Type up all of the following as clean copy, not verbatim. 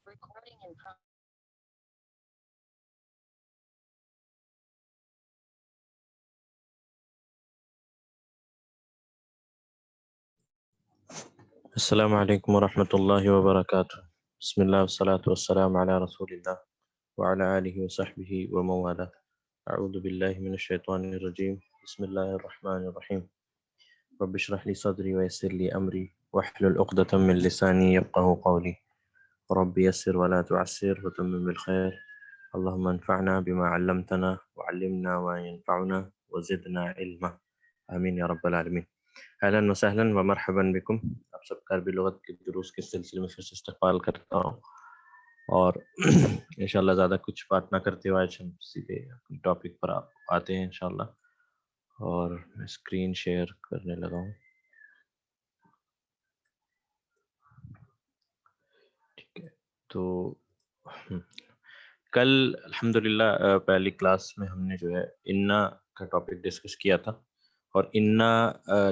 السلام علیکم ورحمۃ اللہ وبرکاتہ. بسم اللہ والصلاة والسلام علی رسول اللہ وعلی آلہ وصحبہ ومن والہ. اعوذ باللہ من الشیطان الرجیم. بسم اللہ الرحمن الرحیم. رب اشرح لی صدری ویسر لی امری واحلل عقدۃ من لسانی یفقہوا قولی. رب یسر ولا تعسر وتمم بالخیر. اللہم انفعنا بما علمتنا وعلمنا ما ينفعنا وزدنا علما. آمین یا رب العالمین. اہلاً وسہلاً ومرحبا بکم. آپ سب کا عربی لغت کے دروس کے سلسلے میں پھر سے استقبال کرتا ہوں، اور انشاءاللہ زیادہ کچھ بات نہ کرتے ہوئے آج ہم سیدھے اپنے ٹاپک پر آتے ہیں انشاءاللہ. اور میں اسکرین شیئر کرنے لگا ہوں. ٹھیک ہے، تو کل الحمدللہ پہلی کلاس میں ہم نے جو ہے انا کا ٹاپک ڈسکس کیا تھا، اور انا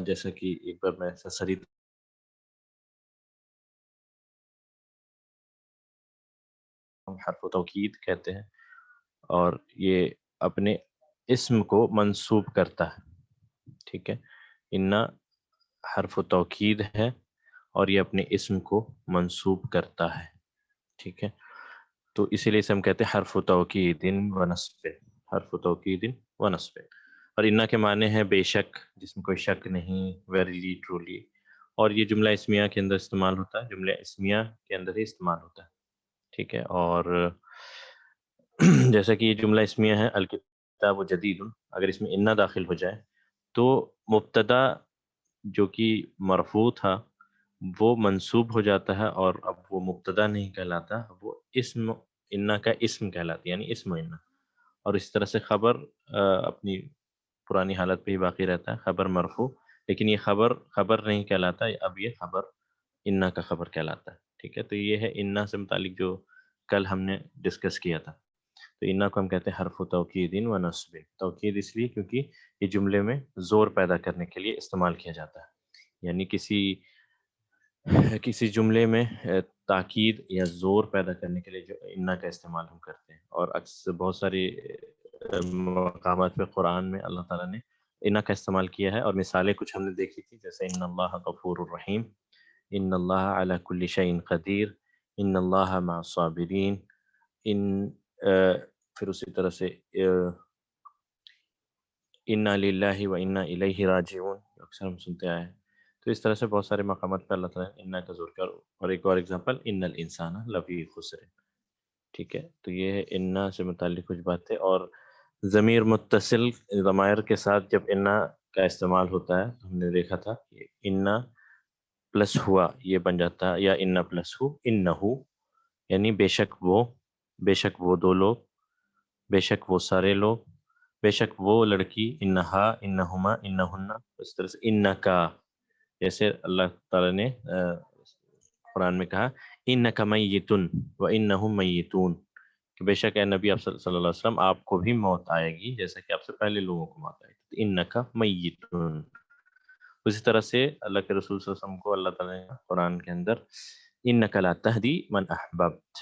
جیسا کہ ایک بار میں سری حرف و توکید کہتے ہیں، اور یہ اپنے اسم کو منصوب کرتا ہے. ٹھیک ہے، انا حرف و توکید ہے اور یہ اپنے اسم کو منصوب کرتا ہے. ٹھیک ہے، تو اسی لیے سے ہم کہتے ہیں حرف و توکید و نصب. حرف و توکید و نصب. اور انا کے معنی ہے بے شک، جس میں کوئی شک نہیں، ویریلی ٹرولی. اور یہ جملہ اسمیہ کے اندر استعمال ہوتا ہے، جملہ اسمیہ کے اندر ہی استعمال ہوتا ہے. ٹھیک ہے، اور جیسا کہ یہ جملہ اسمیہ ہے الکتاب جدید، اگر اس میں انا داخل ہو جائے تو مبتدا جو کہ مرفوع تھا وہ منصوب ہو جاتا ہے، اور اب وہ مبتدا نہیں کہلاتا، وہ اسم انا کا اسم کہلاتا ہے، یعنی اسم انا. اور اس طرح سے خبر اپنی پرانی حالت پہ ہی باقی رہتا ہے، خبر مرفوع، لیکن یہ خبر نہیں کہلاتا، اب یہ خبر انا کا خبر کہلاتا ہے. ٹھیک ہے، تو یہ ہے انا سے متعلق جو کل ہم نے ڈسکس کیا تھا. تو انا کو ہم کہتے ہیں حرف و توکید و نصب. توکید اس لیے کیونکہ یہ جملے میں زور پیدا کرنے کے لیے استعمال کیا جاتا ہے، یعنی کسی جملے میں تاکید یا زور پیدا کرنے کے لیے جو انا کا استعمال ہم کرتے ہیں. اور اکثر بہت ساری مقامات پہ قرآن میں اللہ تعالیٰ نے انا کا استعمال کیا ہے، اور مثالیں کچھ ہم نے دیکھی تھی، جیسے ان اللہ غفور الرحیم، ان اللہ علی کل شیء قدیر، ان اللہ مع الصابرین، پھر اسی طرح سے انا للہ و انا الیہ راجعون، اکثر ہم سنتے آئے ہیں. تو اس طرح سے بہت سارے مقامات پہ اللہ تعالیٰ نے انا کا زور کیا. اور ایک اور اگزامپل ان الانسان لفی خسر. ٹھیک ہے، تو یہ ہے انا سے متعلق کچھ باتیں. اور ضمیر متصل ضمائر کے ساتھ جب انا کا استعمال ہوتا ہے تو ہم نے دیکھا تھا کہ انا پلس ہوا یہ بن جاتا ہے، یا انا پلس ہو انہو، یعنی بے شک وہ دو لوگ، بے شک وہ سارے لوگ، بے شک وہ لڑکی، انہا انہما انہن. اس طرح سے انکا، جیسے اللہ تعالیٰ نے قرآن میں کہا انکا میتن و انہم میتون، کہ بے شک اے نبی آپ صلی اللہ علیہ وسلم آپ کو بھی موت آئے گی جیسا کہ آپ سے پہلے لوگوں کو موت آئی تھی. انکا میتن. اسی طرح سے اللہ کے رسول صلی اللہ علیہ وسلم کو اللہ تعالیٰ نے قرآن کے اندر انکا لا تہدی من احببت،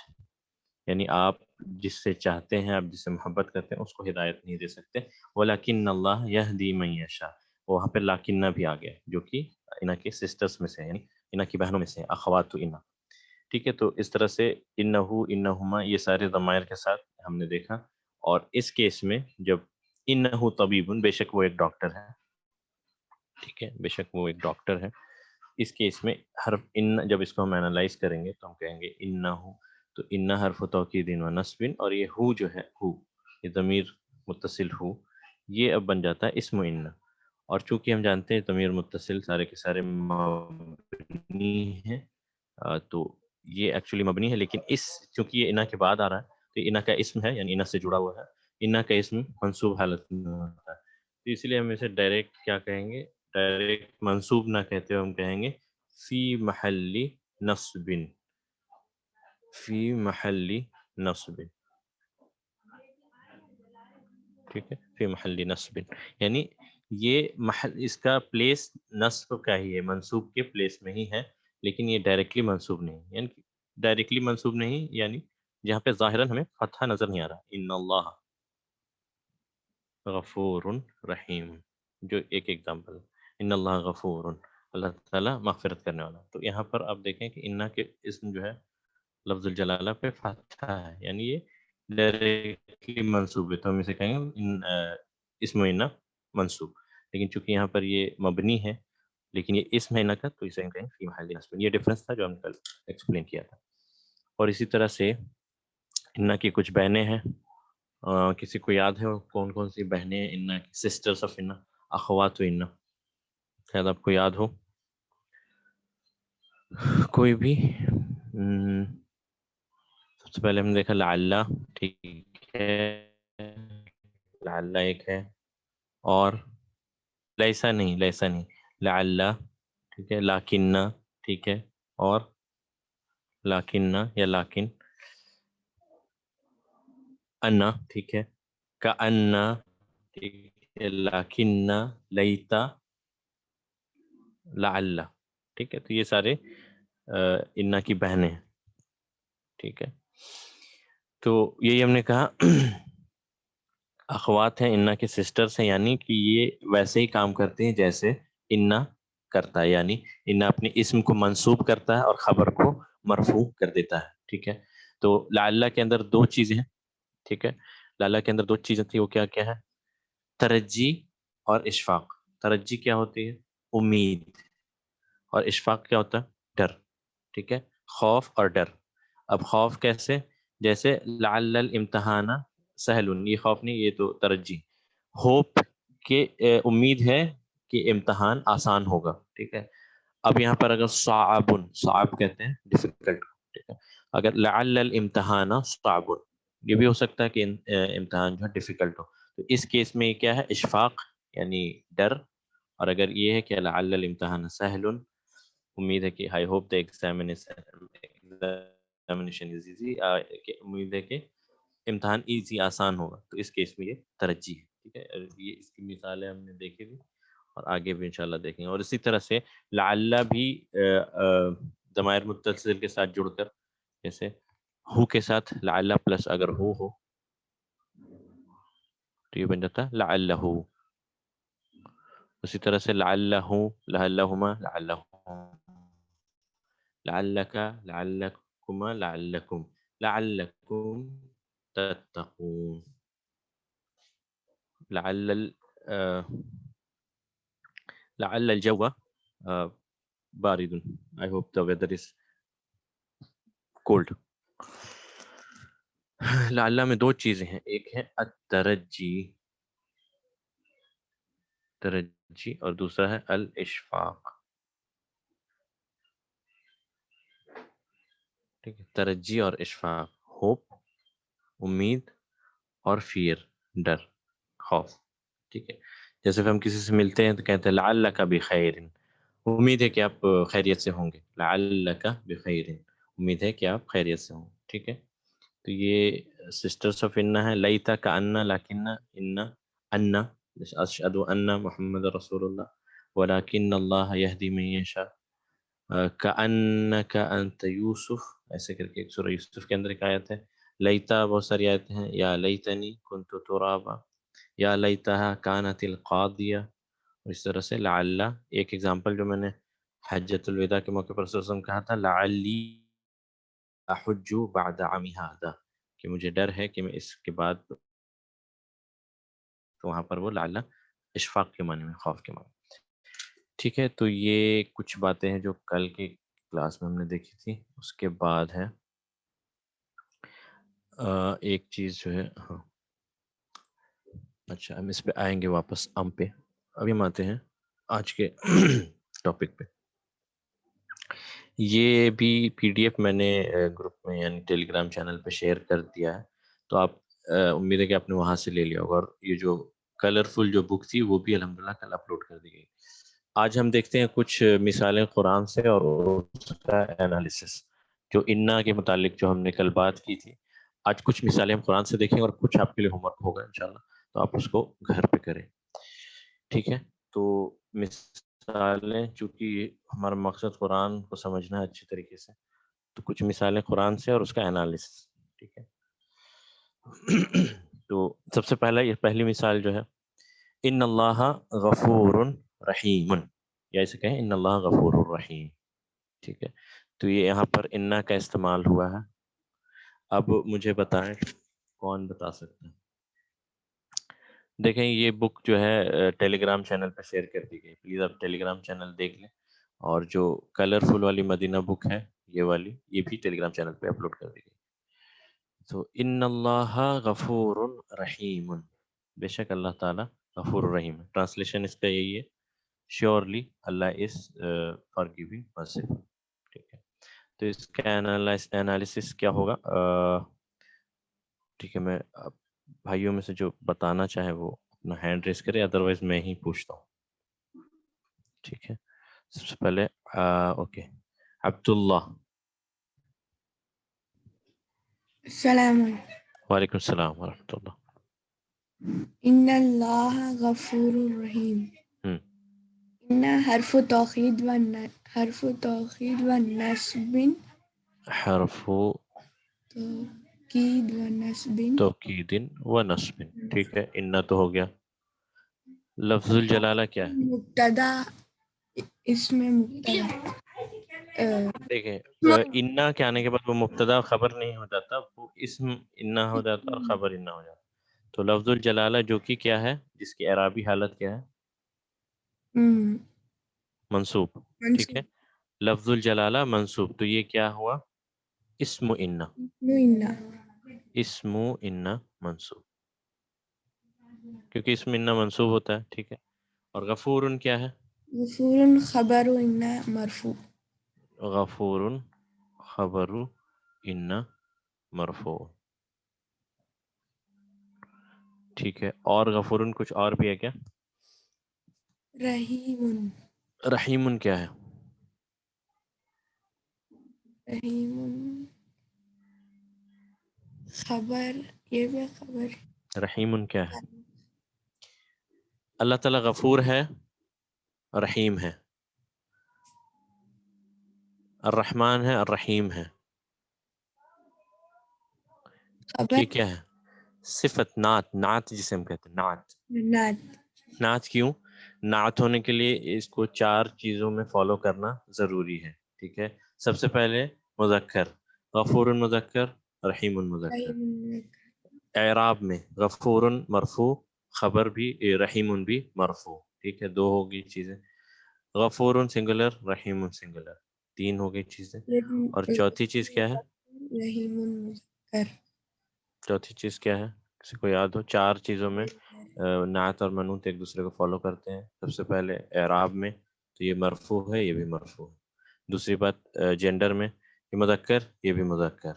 یعنی آپ جس سے چاہتے ہیں، آپ جس سے محبت کرتے ہیں، اس کو ہدایت نہیں دے سکتے. وَلَكِنَّ اللَّهَ يَهْدِي مَن يَشَاءُ. وہاں پہ لاکنہ بھی آ گیا، جو کہ انا کے سسٹرز میں سے، یعنی انا کی بہنوں میں سے، اخوات انا. ٹھیک ہے، تو اس طرح سے انہو انہما یہ سارے ضمائر کے ساتھ ہم نے دیکھا. اور اس کیس میں جب انہو طبیب، بے شک وہ ایک ڈاکٹر ہے. ٹھیک ہے، بے شک وہ ایک ڈاکٹر ہے. اس کیس میں حرف ان جب اس کو ہم اینالائز کریں گے تو ہم کہیں گے انہو، تو انا حرف توکید و نصب، اور یہ ہو جو ہے، ہو یہ ضمیر متصل ہو، یہ اب بن جاتا ہے اسم انا. اور چونکہ ہم جانتے ہیں ضمیر متصل سارے کے سارے مبنی ہیں، تو یہ ایکچولی مبنی ہے، لیکن چونکہ یہ انا کے بعد آ رہا ہے تو انا کا اسم ہے، یعنی انا سے جڑا ہوا ہے. انا کا اسم منصوب حالت میں ہوتا ہے، تو اس لیے ہم اسے ڈائریکٹ کیا کہیں گے، ڈائریکٹ منصوب نہ کہتے ہوئے ہم کہیں گے فی محل نصب، فی محل نصب. ٹھیک ہے، فی محل نصب، یعنی یہ محل اس کا پلیس نصب کا ہی ہے، منصوب کے پلیس میں ہی ہے، لیکن یہ ڈائریکٹلی منصوب نہیں. یعنی ڈائریکٹلی منصوب نہیں، یعنی جہاں پہ ظاہراً ہمیں فتحہ نظر نہیں آ رہا، ان اللہ غفور رحیم، جو ایک ایگزامپل، ان اللہ غفور، اللہ تعالیٰ مغفرت کرنے والا. تو یہاں پر آپ دیکھیں کہ انا کے اسم جو ہے لفظ الجلالہ پہ فتحہ ہے، یعنی یہ ڈائریکٹلی منصوب ہے، تو ہم اسے کہیں گے اسم انا منصوب. لیکن چونکہ یہاں پر یہ مبنی ہے لیکن یہ اسم ہے انا کا، تو اسے ہم کہیں فی محل نصب. یہ ڈفرنس تھا جو ہم نے کل ایکسپلین کیا تھا. اور اسی طرح سے انا کی کچھ بہنیں ہیں، کسی کو یاد ہے کون کون سی بہنیں ہیں انا کی، سسٹرز آف انا، اخوات انا، شاید آپ کو یاد ہو کوئی بھی. سب سے پہلے ہم نے دیکھا لعلہ، ٹھیک ہے، لعلہ ایک ہے، اور لیسا نہیں لعلہ، ٹھیک ہے، لاکنہ، ٹھیک ہے، اور لاکنہ یا لاکن، انا، ٹھیک ہے، کأنا، ٹھیک ہے، لاکنہ، لیتا، لعلہ، ٹھیک ہے. تو یہ سارے انا کی بہنیں ہیں، ٹھیک ہے. تو یہی ہم نے کہا اخوات ہیں انا کے، سسٹرز ہیں، یعنی کہ یہ ویسے ہی کام کرتے ہیں جیسے انا کرتا ہے، یعنی انا اپنے اسم کو منصوب کرتا ہے اور خبر کو مرفوع کر دیتا ہے، ٹھیک ہے. تو لعلہ کے اندر دو چیزیں ہیں، ٹھیک ہے، لعلہ کے اندر دو چیزیں تھیں، وہ کیا کیا ہے؟ ترجی اور اشفاق. ترجی کیا ہوتی ہے؟ امید. اور اشفاق کیا ہوتا ہے؟ ڈر، ٹھیک ہے، خوف اور ڈر. اب خوف کیسے؟ جیسے لعل الامتحان سہل، یہ خوف نہیں، یہ تو ترجی. ہوپ کہ امید ہے کہ امتحان آسان ہوگا، ٹھیک ہے. اب یہاں پر اگر صعب، صعب کہتے ہیں ڈیفیکلٹ، ٹھیک ہے. اگر لعل الامتحان صعب، یہ بھی ہو سکتا ہے کہ امتحان جو ہے ڈیفیکلٹ ہو. تو اس کیس میں یہ کیا ہے؟ اشفاق، یعنی ڈر. اور اگر یہ ہے کہ لعل الامتحان سہل، امید ہے کہ I hope the examination is easy، کہ امید ہے کہ امتحان ایزی، آسان ہوگا، تو اس کیس میں یہ ترجی ہے، ٹھیک ہے. یہ اس کی مثالیں ہم نے دیکھی تھی اور آگے بھی انشاءاللہ دیکھیں گے. اور اسی طرح سے لعل بھی ضمائر متصل کے ساتھ جڑ کر، جیسے ہو کے ساتھ لعل پلس اگر ہو تو یہ بن جاتا لعلہ. اسی طرح سے لعلہ، لعلہما، لعلک، لعلکما، لعلکم، لعلکم تتقون. لعل الجو بارد. I hope the weather is cold. لعل میں دو چیزیں ہیں، ایک ہے الترجی، ترجی، اور دوسرا ہے الاشفاق، ٹھیک ہے. ترجی اور اشفاق، ہوپ امید، اور فیئر ڈر، خوف، ٹھیک ہے. جیسے کہ ہم کسی سے ملتے ہیں تو کہتے ہیں لعلک بخیر، امید ہے کہ آپ خیریت سے ہوں گے. لعلک بخیر، امید ہے کہ آپ خیریت سے ہوں گے، ٹھیک ہے. تو یہ سسٹرس آف انا ہے. لیتا کا انا، لاکن انا، اشہد ان محمد رسول اللہ، ولکن اللہ یہدی من یشاء، کأنک انت یوسف، ایسے کر کے ایک سورہ یوسف کے اندر ایک آیت ہے. لیتا بہت ساری آیتیں ہیں، یا لیتنی کنت ترابا، یا لیتہا کانت القاضیہ. اس طرح سے لعل، ایک ایگزامپل جو میں نے حجۃ الوداع کے موقع پر صلی اللہ علیہ وسلم کہا تھا، لعلی احج بعد عامی ھذا، کہ مجھے ڈر ہے کہ میں اس کے بعد، تو وہاں پر وہ لعل اشفاق کے معنی میں، خوف کے معنی. ٹھیک ہے. تو یہ کچھ باتیں ہیں جو کل کی کلاس میں ہم نے دیکھی تھی. اس کے بعد ہے ایک چیز جو ہے، ہاں اچھا ہم اس پہ آئیں گے واپس، پہ. ابھی ہم آتے ہیں آج کے ٹاپک پہ. یہ بھی پی ڈی ایف میں نے گروپ میں یعنی ٹیلی گرام چینل پہ شیئر کر دیا ہے، تو آپ امید ہے کہ آپ نے وہاں سے لے لیا ہوگا. اور یہ جو کلرفل جو بک تھی وہ بھی الحمدللہ کل اپلوڈ کر دی گئی. آج ہم دیکھتے ہیں کچھ مثالیں قرآن سے اور اس کا انالیسس، جو انا کے متعلق جو ہم نے کل بات کی تھی. آج کچھ مثالیں ہم قرآن سے دیکھیں اور کچھ آپ کے لیے ہوم ورک ہوگا انشاءاللہ، تو آپ اس کو گھر پہ کریں، ٹھیک ہے. تو مثالیں، چونکہ ہمارا مقصد قرآن کو سمجھنا ہے اچھی طریقے سے، تو کچھ مثالیں قرآن سے اور اس کا انالیسس. ٹھیک ہے. تو سب سے پہلا یہ پہلی مثال جو ہے ان اللہ غفور رحیم، یا اسے کہیں ان اللہ غفور الرحیم. ٹھیک ہے. تو یہ یہاں پر انا کا استعمال ہوا ہے. اب مجھے بتائیں کون بتا سکتا ہے. دیکھیں یہ بک جو ہے ٹیلی گرام چینل پہ شیئر کر دی گئی. پلیز آپ ٹیلی گرام چینل دیکھ لیں. اور جو کلرفل والی مدینہ بک ہے یہ والی، یہ بھی ٹیلی گرام چینل پہ اپلوڈ کر دی گئی. تو ان اللہ غفور رحیم، بے شک اللہ تعالیٰ غفور الرحیم. ٹرانسلیشن اس کا یہی ہے، شیورلی اللہ از فارگیونگ مرسیفل. ٹھیک ہے. تو اس کا انالیسس کیا ہوگا؟ ٹھیک ہے، میں بھائیوں میں سے جو بتانا چاہے وہ اپنا ہینڈ ریز کرے، ادروائز میں ہی پوچھتا ہوں. ٹھیک ہے. سب سے پہلے اوکے، عبداللہ. السلام علیکم. وعلیکم السلام ورحمۃ اللہ. ان اللہ غفور الرحیم. ہم، ان حرف توقید و نصب، حرف توکید و نصب. توکید و نصب. ٹھیک ہے. ان تو ہو گیا. لفظ الجلالہ کیا ہے؟ مبتدا، اس میں مبتدا دیکھیں انا کے آنے کے بعد وہ مبتدا خبر نہیں ہو جاتا، وہ اسم انا ہو جاتا اور خبر انا ہو جاتا. تو لفظ الجلالہ جو کہ کیا ہے، جس کی اعرابی حالت کیا ہے؟ منصوب. ٹھیک ہے. لفظ الجلالہ منصوب، تو یہ کیا ہوا؟ اسم انا. اسم انا منصوب، کیونکہ اسم انا منصوب ہوتا ہے. ٹھیک ہے. اور غفور کیا ہے؟ غفور خبر و ان مرفوع. غفور خبر ان مرفوع. ٹھیک ہے. اور غفور کچھ اور بھی ہے کیا؟ رحیم. رحیم کیا ہے؟ رحیم خبر، یہ بھی خبر. رحیم کیا ہے؟ اللہ تعالیٰ غفور ہے، رحیم ہے، الرحمن ہے، الرحیم ہے. خبر یہ کیا ہے؟ صفت، نعت جسے ہم کہتے ہیں نعت. نعت. نعت کیوں؟ نعت ہونے کے لیے اس کو 4 چیزوں میں فالو کرنا ضروری ہے. ٹھیک ہے. سب سے پہلے مذکر، غفور مذکر، رحیم مذکر. اعراب میں غفور مرفوع، خبر بھی رحیم بھی مرفوع. ٹھیک ہے. 2 ہوگی چیزیں. غفور سنگولر، رحیم سنگولر، 3 ہو گئی چیزیں. اور چوتھی چیز کیا ہے؟ رحیم مذکر. چوتھی چیز کیا ہے؟ کسی کو یاد ہو؟ 4 چیزوں میں نعت اور منوط ایک دوسرے کو فالو کرتے ہیں. سب سے پہلے اعراب میں، تو یہ مرفوع ہے، یہ بھی مرفوع ہے. دوسری بات جینڈر میں، یہ مذکر، یہ بھی مذکر.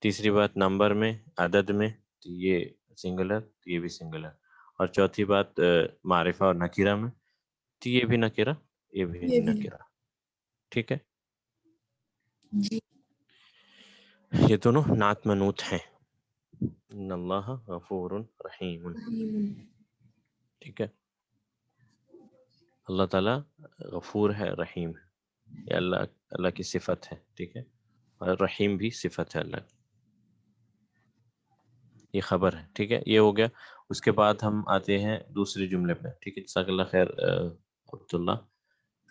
تیسری بات نمبر میں، عدد میں، تو یہ سنگولر، تو یہ بھی سنگولر. اور چوتھی بات معرفہ اور نکیرہ میں، تو یہ بھی نکیرہ، یہ بھی نکیرہ. ٹھیک ہے. جی. یہ دونوں نعت منوط ہیں. ان اللہ غفور رحیم. ٹھیک ہے. اللہ تعالیٰ غفور ہے، رحیم ہے. یہ اللہ کی صفت ہے. ٹھیک ہے. اور رحیم بھی صفت ہے اللہ کی. یہ خبر ہے. ٹھیک ہے. یہ ہو گیا. اس کے بعد ہم آتے ہیں دوسرے جملے پہ. ٹھیک ہے. جزاک اللہ خیر عبداللہ.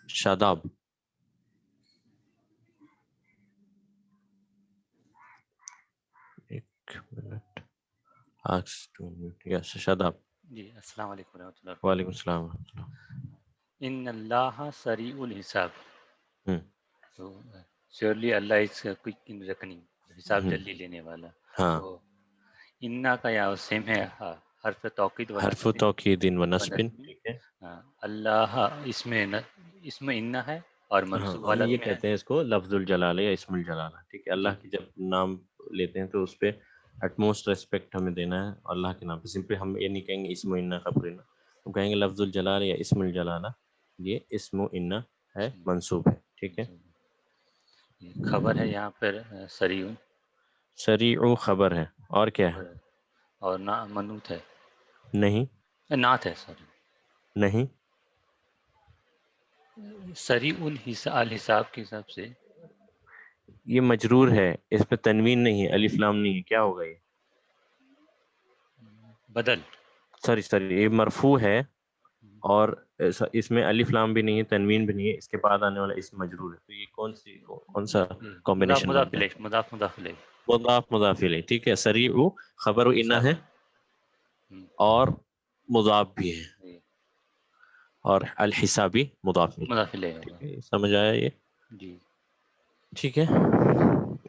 شاداب. ایک منٹ. شاداب. جی السلام علیکم ورحمۃ اللہ. وعلیکم السلام ورحمۃ اللہ. ان اللہ سریع الحساب. ہوں. تو شیورلی اللہ از کوئک ان رکننگ، حساب ہوں. جلدی لینے والا. ہاں. تو انا کا یا سیم ہے حرف توقید و حرف نصب. توکید و نصب. ٹھیک ہے. اللہ اس میں انا ہے اور ہاں، منصوب ہم حالت یہ میں ہے. کہتے ہیں اس کو لفظ الجلالہ یا اسم الجلالہ. ٹھیک ہے. جی اللہ کی جب نام لیتے ہیں تو اس پہ اٹموسٹ ریسپیکٹ ہمیں دینا ہے. اللہ کے نام پہ سمپلی ہم یہ نہیں کہیں گے اسم و انا خبر انا، ہم کہیں گے لفظ الجلالہ یا اسم الجلالہ. یہ اسم و انا ہے، منصوب ہے. ٹھیک ہے. خبر ہے یہاں پر سریع، سریع خبر ہے. اور کیا ہے؟ اور منوط ہے، نہیں. نعت ہے. سوری، نہیں. سریع الحساب کے حساب سے یہ مجرور ہے، اس پہ تنوین نہیں ہے، الف لام نہیں ہے، کیا ہوگا یہ؟ بدل. سوری یہ مرفوع ہے اور اس میں الف لام بھی نہیں ہے، تنوین بھی نہیں ہے، اس کے بعد آنے والا اسم مجرور ہے، تو یہ کون سا مضاف کمبینیشن مضاف بنتا ہے؟ الیہ، مضاف مضاف الیہ. مضاف مضاف الیہ، ٹھیک ہے. سریع خبر انا ہے اور مضاف بھی ہے، جی. اور الحسابی مضاف الیہ. مضاف الیہ ٹھیک ہوگا. ہے، سمجھ آیا یہ؟ جی. ٹھیک ہے.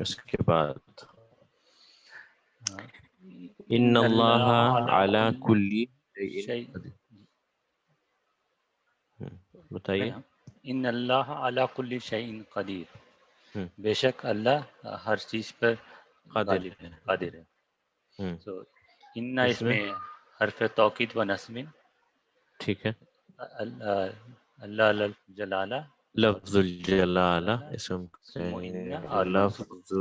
اس کے بعد ہاں. ان اللہ علی کل شیء. بتائیے. ان اللہ علی کل شیء قدیر. ہم، بے شک اللہ ہر چیز پر قادر غالب ہے. قادر ہے. ہم، سو ان اس اس میں میں حرف توکید و نصب. ٹھیک ہے. اللہ جلالہ اور لفظ الجلالہ اسم ثم ان اور منصوب. لفظ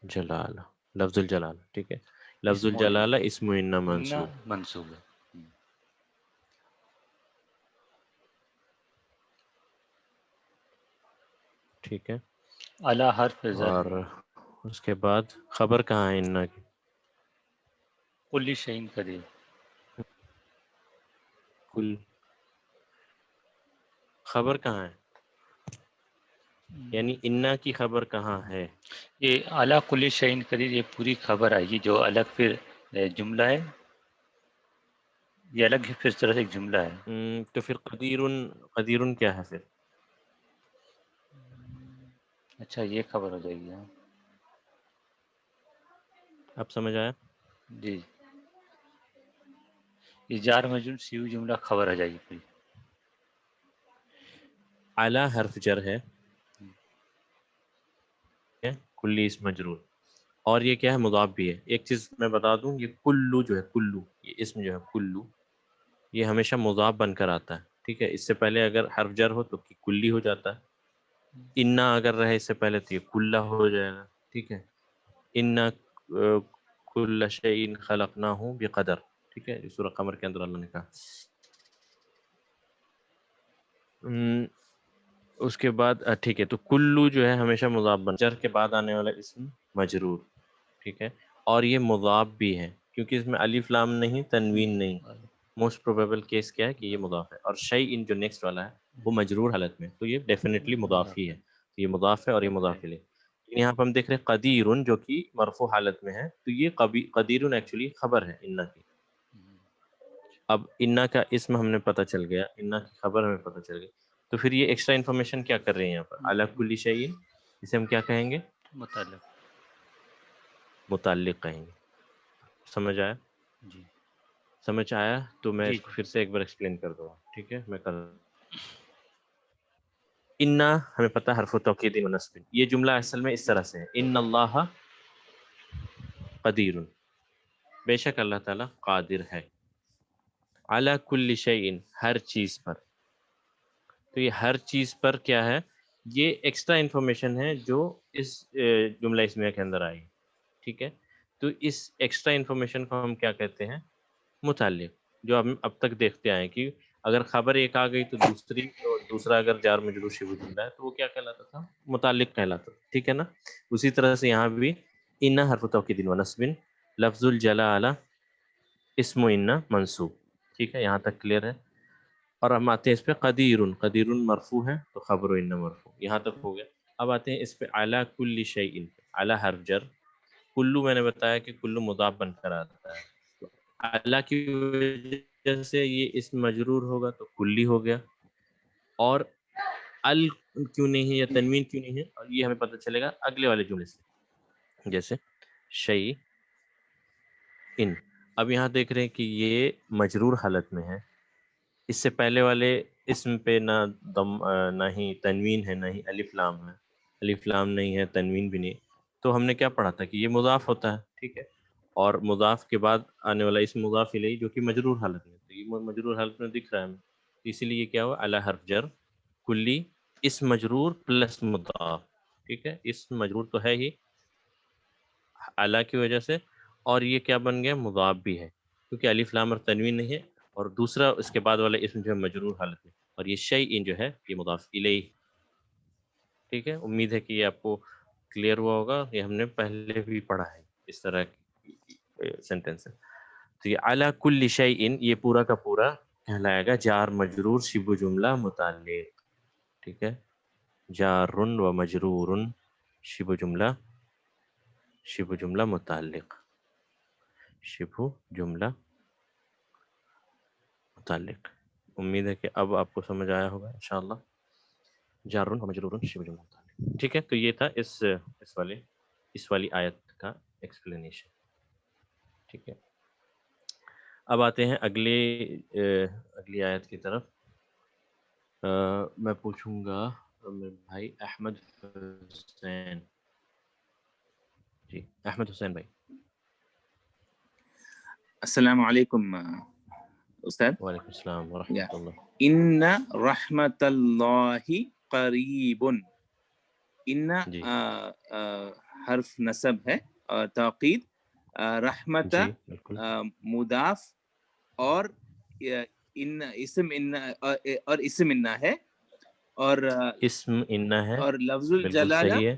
الجلالہ، لفظ الجلالہ، ٹھیک ہے. لفظ اسم الجلالہ اسم ان ان منصوب. منصوب ہے. ٹھیک ہے. اعلیٰ حرف زر. اور اس کے بعد خبر کہاں ہے انا کی؟ کل شیء قدیر. کل خبر کہاں ہے؟ یعنی انا کی خبر کہاں ہے؟ یہ اعلیٰ کل شیء قدیر یہ پوری خبر آئے گی جو الگ پھر جملہ ہے، یہ الگ ہی پھر اس طرح سے ایک جملہ ہے. تو پھر قدیر کیا ہے پھر؟ اچھا یہ خبر ہو جائے گی. ہاں اب سمجھ آیا؟ جی. یہ جار مجرور سیو جملہ خبر آ جائے گی پھر. اعلیٰ حرف جر ہے، کلی اسم مجرور، اور یہ کیا ہے؟ مضاف بھی ہے. ایک چیز میں بتا دوں، یہ کلو جو ہے، کلو یہ اسم جو ہے کلو، یہ ہمیشہ مضاف بن کر آتا ہے. ٹھیک ہے، اس سے پہلے اگر حرف جر ہو تو کلی ہو جاتا ہے. انا اگر رہے اس سے پہلے تو یہ کلہ ہو جائے گا. ٹھیک ہے. انا کل شیء خلقناہ بقدر. ٹھیک ہے، سورہ قمر کے اندر اللہ نے کہا. اس کے بعد ٹھیک ہے، تو کلو جو ہے ہمیشہ مضاف بن، جر کے بعد آنے والا اسم مجرور. ٹھیک ہے، اور یہ مضاف بھی ہے کیونکہ اس میں الف لام نہیں، تنوین نہیں. موسٹ پروبیبل کیس کیا ہے کہ یہ مضاف ہے. اور شیء جو نیکسٹ والا ہے وہ مجرور حالت میں، تو یہ ڈیفینیٹلی مضاف ہی ہے. یہ مضاف ہے اور یہ مضاف الیہ. یہاں پہ ہم دیکھ رہے ہیں قدیر جو کہ مرفوع حالت میں ہے، تو یہ قدیر ایکچولی خبر ہے انا کی. اب انا کا اسم ہم نے پتہ چل گیا، انا کی خبر ہمیں پتہ چل گئی، تو پھر یہ ایکسٹرا انفارمیشن کیا کر رہے ہیں یہاں پر؟ علی کل شیء، اسے ہم کیا کہیں گے؟ متعلق. متعلق کہیں گے. سمجھ آیا؟ جی. سمجھ آیا تو میں جی اس کو پھر سے ایک بار ایکسپلین کر دوں. ٹھیک ہے، میں کر انا ہمیں پتہ ہے حرف توکید و نصب. یہ جملہ اصل میں اس طرح سے ہے، ان اللہ قدیر، بے شک اللہ تعالیٰ قادر ہے، علی کل شیء ہر چیز پر. تو یہ ہر چیز پر کیا ہے؟ یہ ایکسٹرا انفارمیشن ہے جو اس جملہ اسمیہ کے اندر آئی. ٹھیک ہے، تو اس ایکسٹرا انفارمیشن کو ہم کیا کہتے ہیں؟ متعلق. جو ہم اب تک دیکھتے آئے کہ اگر خبر ایک آ گئی تو دوسرا اگر جار مجرور شبہ جملہ ہے تو وہ کیا کہلاتا تھا؟ متعلق کہلاتا تھا. ٹھیک ہے نا؟ اسی طرح سے یہاں بھی ان حرف توکید و نصب، لفظ الجلالہ اسم ان منصوب. ٹھیک ہے، یہاں تک کلیئر ہے؟ اور ہم آتے ہیں اس پہ قدیر مرفوع ہے تو خبر ان مرفوع. یہاں تک ہو گیا. اب آتے ہیں اس پہ اعلی کل شیء. اعلی حرف جر، کلو میں نے بتایا کہ کلو مضاف بن کر آتا ہے، تو اعلی کی وجہ سے یہ اسم مجرور ہوگا تو کلی ہو گیا. اور ال کیوں نہیں ہے یا تنوین کیوں نہیں ہے، اور یہ ہمیں پتہ چلے گا اگلے والے جملے سے، جیسے شیء ان. اب یہاں دیکھ رہے ہیں کہ یہ مجرور حالت میں ہے، اس سے پہلے والے اسم پہ نہ ہی تنوین ہے، نہ ہی الف لام ہے. الف لام نہیں ہے، تنوین بھی نہیں. تو ہم نے کیا پڑھا تھا کہ یہ مضاف ہوتا ہے. ٹھیک ہے، اور مضاف کے بعد آنے والا اسم مضاف الیہ جو کہ مجرور حالت میں، تو یہ مجرور حالت میں دکھ رہا ہے ہمیں، اسی لیے کیا ہوا؟ اعلی حرف جر کلی اسم مجرور پلس مضاف. ٹھیک ہے، اسم مجرور تو ہے ہی اعلی کی وجہ سے، اور یہ کیا بن گیا؟ مضاف بھی ہے کیونکہ الف لام اور تنوین نہیں ہے، اور دوسرا اس کے بعد والا اسم جو ہے مجرور حالت میں، اور یہ شیء جو ہے یہ مضاف الیہ. ٹھیک ہے, امید ہے کہ یہ آپ کو کلیئر ہوا ہوگا. یہ ہم نے پہلے بھی پڑھا ہے اس طرح سینٹینس. تو یہ علی کل شیء یہ پورا کا پورا کہلائے گا جار مجرور شبہ جملہ متعلق. ٹھیک ہے, جار و مجرور شبہ جملہ متعلق, شبہ جملہ متعلق. امید ہے کہ اب آپ کو سمجھ آیا ہوگا انشاءاللہ. جار و مجرور شبہ جملہ متعلق. ٹھیک ہے, تو یہ تھا اس والی آیت کا ایکسپلینیشن. ٹھیک ہے, اب آتے ہیں اگلی آیت کی طرف. میں پوچھوں گا میرے بھائی احمد حسین. جی احمد حسین بھائی. السلام علیکم استاد. وعلیکم السلام ورحمۃ اللہ. ان رحمت اللہ قریب. ان جی حرف نصب ہے اور توقید. رحمت جی بالکل. مضاف اور ان اسم ان اور اسم انا ہے اور اسم انا ہے, اور لفظ بالکل الجلالہ صحیح ہے.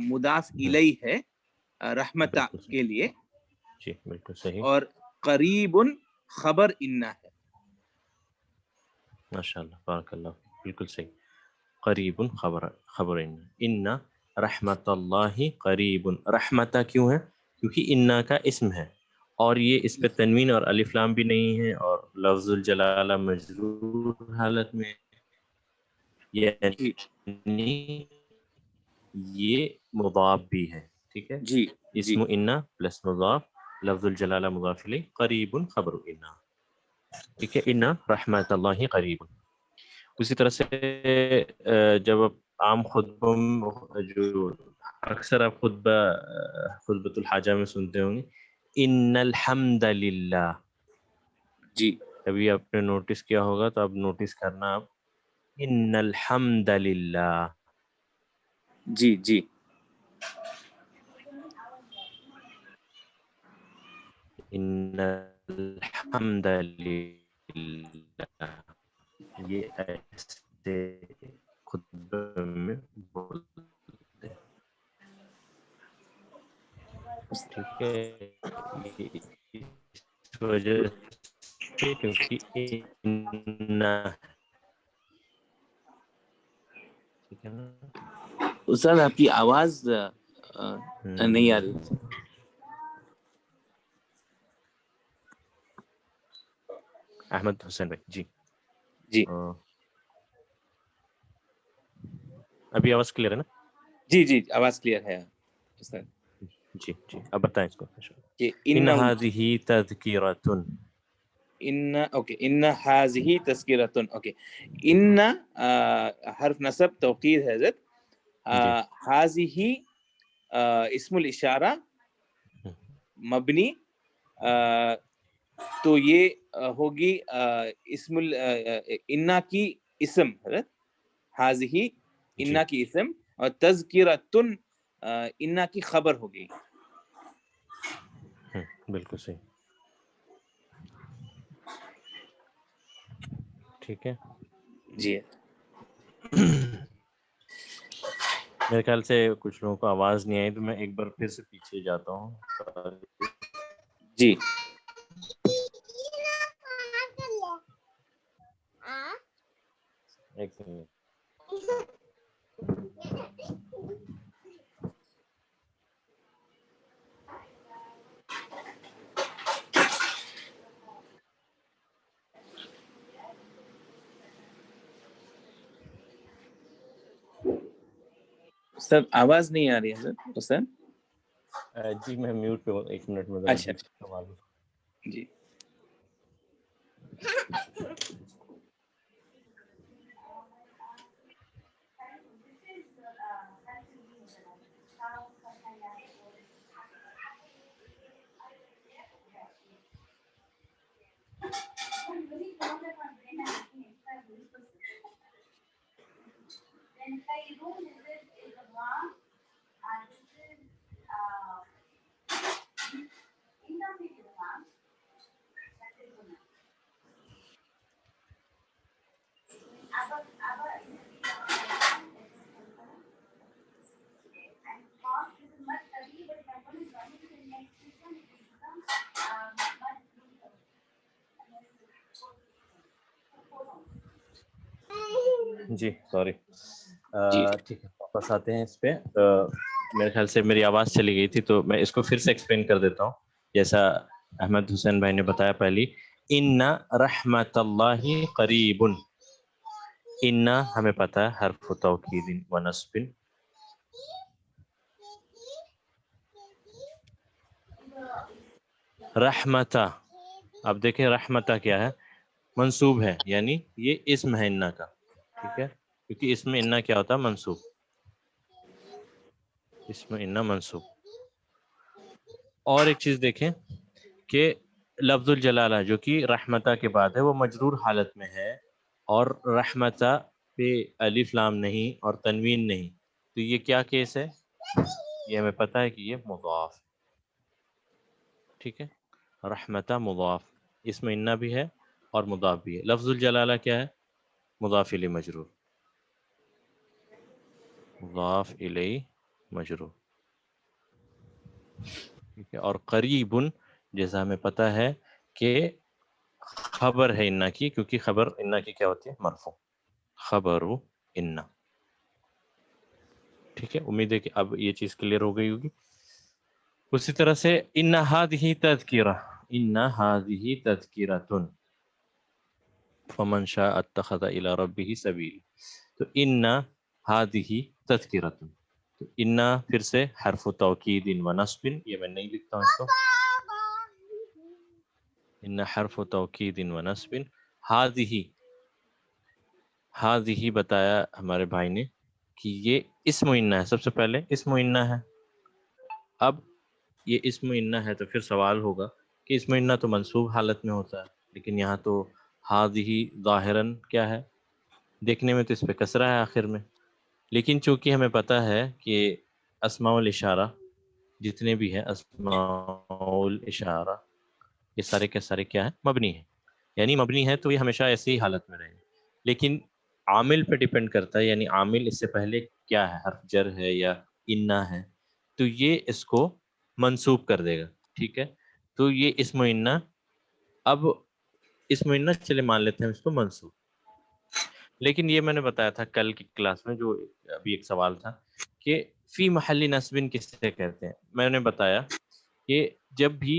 مضاف الیہ ہے رحمت بالکل صحیح. کے لیے. جی بالکل صحیح. اور قریب خبر انا ہے. ماشاء اللہ بارک اللہ, بالکل صحیح. قریب خبر ان رحمت اللہ قریب. رحمتہ کیوں ہے؟ کیونکہ انا کا اسم ہے اور یہ اس پہ تنوین اور الف لام بھی نہیں ہے, اور لفظ الجلالہ مجرور حالت میں, یعنی یہ مضاف بھی ہے. ٹھیک ہے, جی اسم انا پلس مضاف, لفظ الجلالہ مضاف الیہ, قریب خبر انا. ٹھیک ہے, انا رحمت اللہ قریب. اسی طرح سے جب آپ عام خطبوں جو اکثر آپ خطبۃ الحاجہ میں سنتے ہوں گے, ان الحمد للہ. جی کبھی آپ نے نوٹس کیا ہوگا تو آپ نوٹس کرنا, آپ ان الحمد للہ. جی جی ان الحمد للہ, یہ ایسے خطبے میں بولتے ہیں. ٹھیک ہے, اس وجہ سے کیونکہ ٹھیک ہے نا. استاد آپ کی آواز نہیں آ رہی. احمد حسین بھائی. جی جی ابھی آواز کلیئر ہے نا؟ جی جی آواز کلیئر ہے استاد. جی جی اب بتائیں اس کو. کہ ان هذه تذکرۃ. اوکے ان هذه تذکرۃ. اوکے ان حرف نصب توقید ہے حضرت. جی هذه اسم الاشارہ مبنی, تو یہ ہوگی اسم انا کی اسم حضرت. هذه انا کی اسم اور تذکرۃ انا کی خبر ہوگی. بالکل صحیح. ٹھیک ہے, جی میرے خیال سے کچھ لوگوں کو آواز نہیں آئی, تو میں ایک بار پھر سے پیچھے جاتا ہوں. جی ایک سیکنڈ. سر آواز نہیں آ رہی ہے حضرت. سر جی میں میوٹ پہ ہوں, ایک منٹ میں ذرا اچھا سوال. جی جی سوری جی ٹھیک ہے واپس آتے ہیں اس پہ. میرے خیال سے میری آواز چلی گئی تھی تو میں اس کو پھر سے ایکسپلین کر دیتا ہوں جیسا احمد حسین بھائی نے بتایا پہلی. ان رحمت اللہ قریب. ان ہمیں پتہ ہے حرف توکید و نصب. رحمتا اب دیکھیں رحمتا کیا ہے؟ منصوب ہے، یعنی یہ اسم ہے انا کا. ٹھیک ہے کیونکہ اس میں انا کیا ہوتا ہے؟ منصوب. اس میں انا منصوب. اور ایک چیز دیکھیں کہ لفظ الجلالہ جو کہ رحمتہ کے بعد ہے وہ مجرور حالت میں ہے، اور رحمتہ پہ الف لام نہیں اور تنوین نہیں، تو یہ کیا کیس ہے؟ یہ ہمیں پتہ ہے کہ یہ مضاف. ٹھیک ہے رحمتہ مضاف، اس میں انا بھی ہے اور مضاف بھی ہے. لفظ الجلالہ کیا ہے؟ مضاف الیہ مجرور. مضاف الیہ مجرور. ٹھیک ہے. اور قریب جیسا ہمیں پتہ ہے کہ خبر ہے انا کی، کیونکہ خبر انا کی کیا ہوتی ہے؟ مرفوع. خبر انا. ٹھیک ہے امید ہے کہ اب یہ چیز کلیئر ہو گئی ہوگی. اسی طرح سے ان ہذہ تذکرہ، ان ہذہ تذکرۃ فمن شاء اتخذ الی ربہ سبیل. تو ان ہذہ تذکرۃ، تو ان پھر سے حرف توکید و نصب، یہ میں نہیں لکھتا ہوں اس کو. ان حرف توکید و نصب. ہذہ بتایا ہمارے بھائی نے کہ یہ اسم انا ہے. سب سے پہلے اسم انا ہے. اب یہ اسم انا ہے تو پھر سوال ہوگا کہ اسم انا تو منصوب حالت میں ہوتا ہے، لیکن یہاں تو ہذہ ظاہراً کیا ہے؟ دیکھنے میں تو اس پہ کسرہ ہے آخر میں، لیکن چونکہ ہمیں پتہ ہے کہ اسماء الاشارہ جتنے بھی ہیں اسماء الاشارہ یہ سارے کے سارے کیا ہیں؟ مبنی ہیں. یعنی مبنی ہے تو یہ ہمیشہ ایسی ہی حالت میں رہیں گے، لیکن عامل پہ ڈیپینڈ کرتا ہے. یعنی عامل اس سے پہلے کیا ہے؟ حرف جر ہے یا انا ہے، تو یہ اس کو منصوب کر دے گا. ٹھیک ہے تو یہ اسم انا، اب اسم انا چلے مان لیتے ہیں اس کو منصوب. لیکن یہ میں نے بتایا تھا کل کی کلاس میں، جو ابھی ایک سوال تھا کہ فی محل نصب کس سے کہتے ہیں. میں نے بتایا کہ جب بھی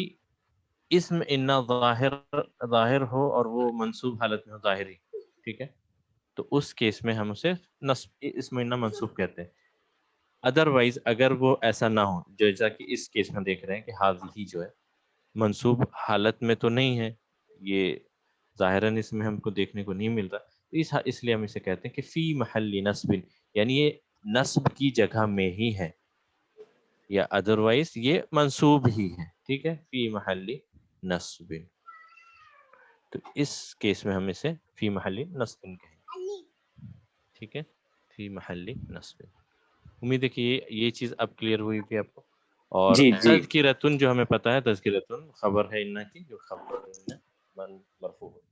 اسم انا ظاہر ہو اور وہ منصوب حالت میں ہو، ظاہری، ٹھیک ہے، تو اس کیس میں ہم اسے نصب اسم انا منصوب کہتے ہیں. ادروائز اگر وہ ایسا نہ ہو، جیسا کہ اس کیس میں دیکھ رہے ہیں کہ ہذہ جو ہے منصوب حالت میں تو نہیں ہے، یہ ظاہراً اس میں ہم کو دیکھنے کو نہیں مل رہا، اس لیے ہم اسے کہتے ہیں کہ فی محل نصب، یعنی یہ نصب کی جگہ میں ہی ہے، یا ادروائز یہ منصوب ہی ہے. ٹھیک ہے فی محل نصب، تو اس کیس میں ہم اسے فی محل نصب کہیں. ٹھیک ہے فی محل نصب. امید ہے کہ یہ چیز اب کلیئر ہوئی بھی آپ کو. اور جی جی تذکرتن جو ہمیں پتہ ہے، تذکرتن خبر ہے انا کی، جو خبر مرفوع ہے.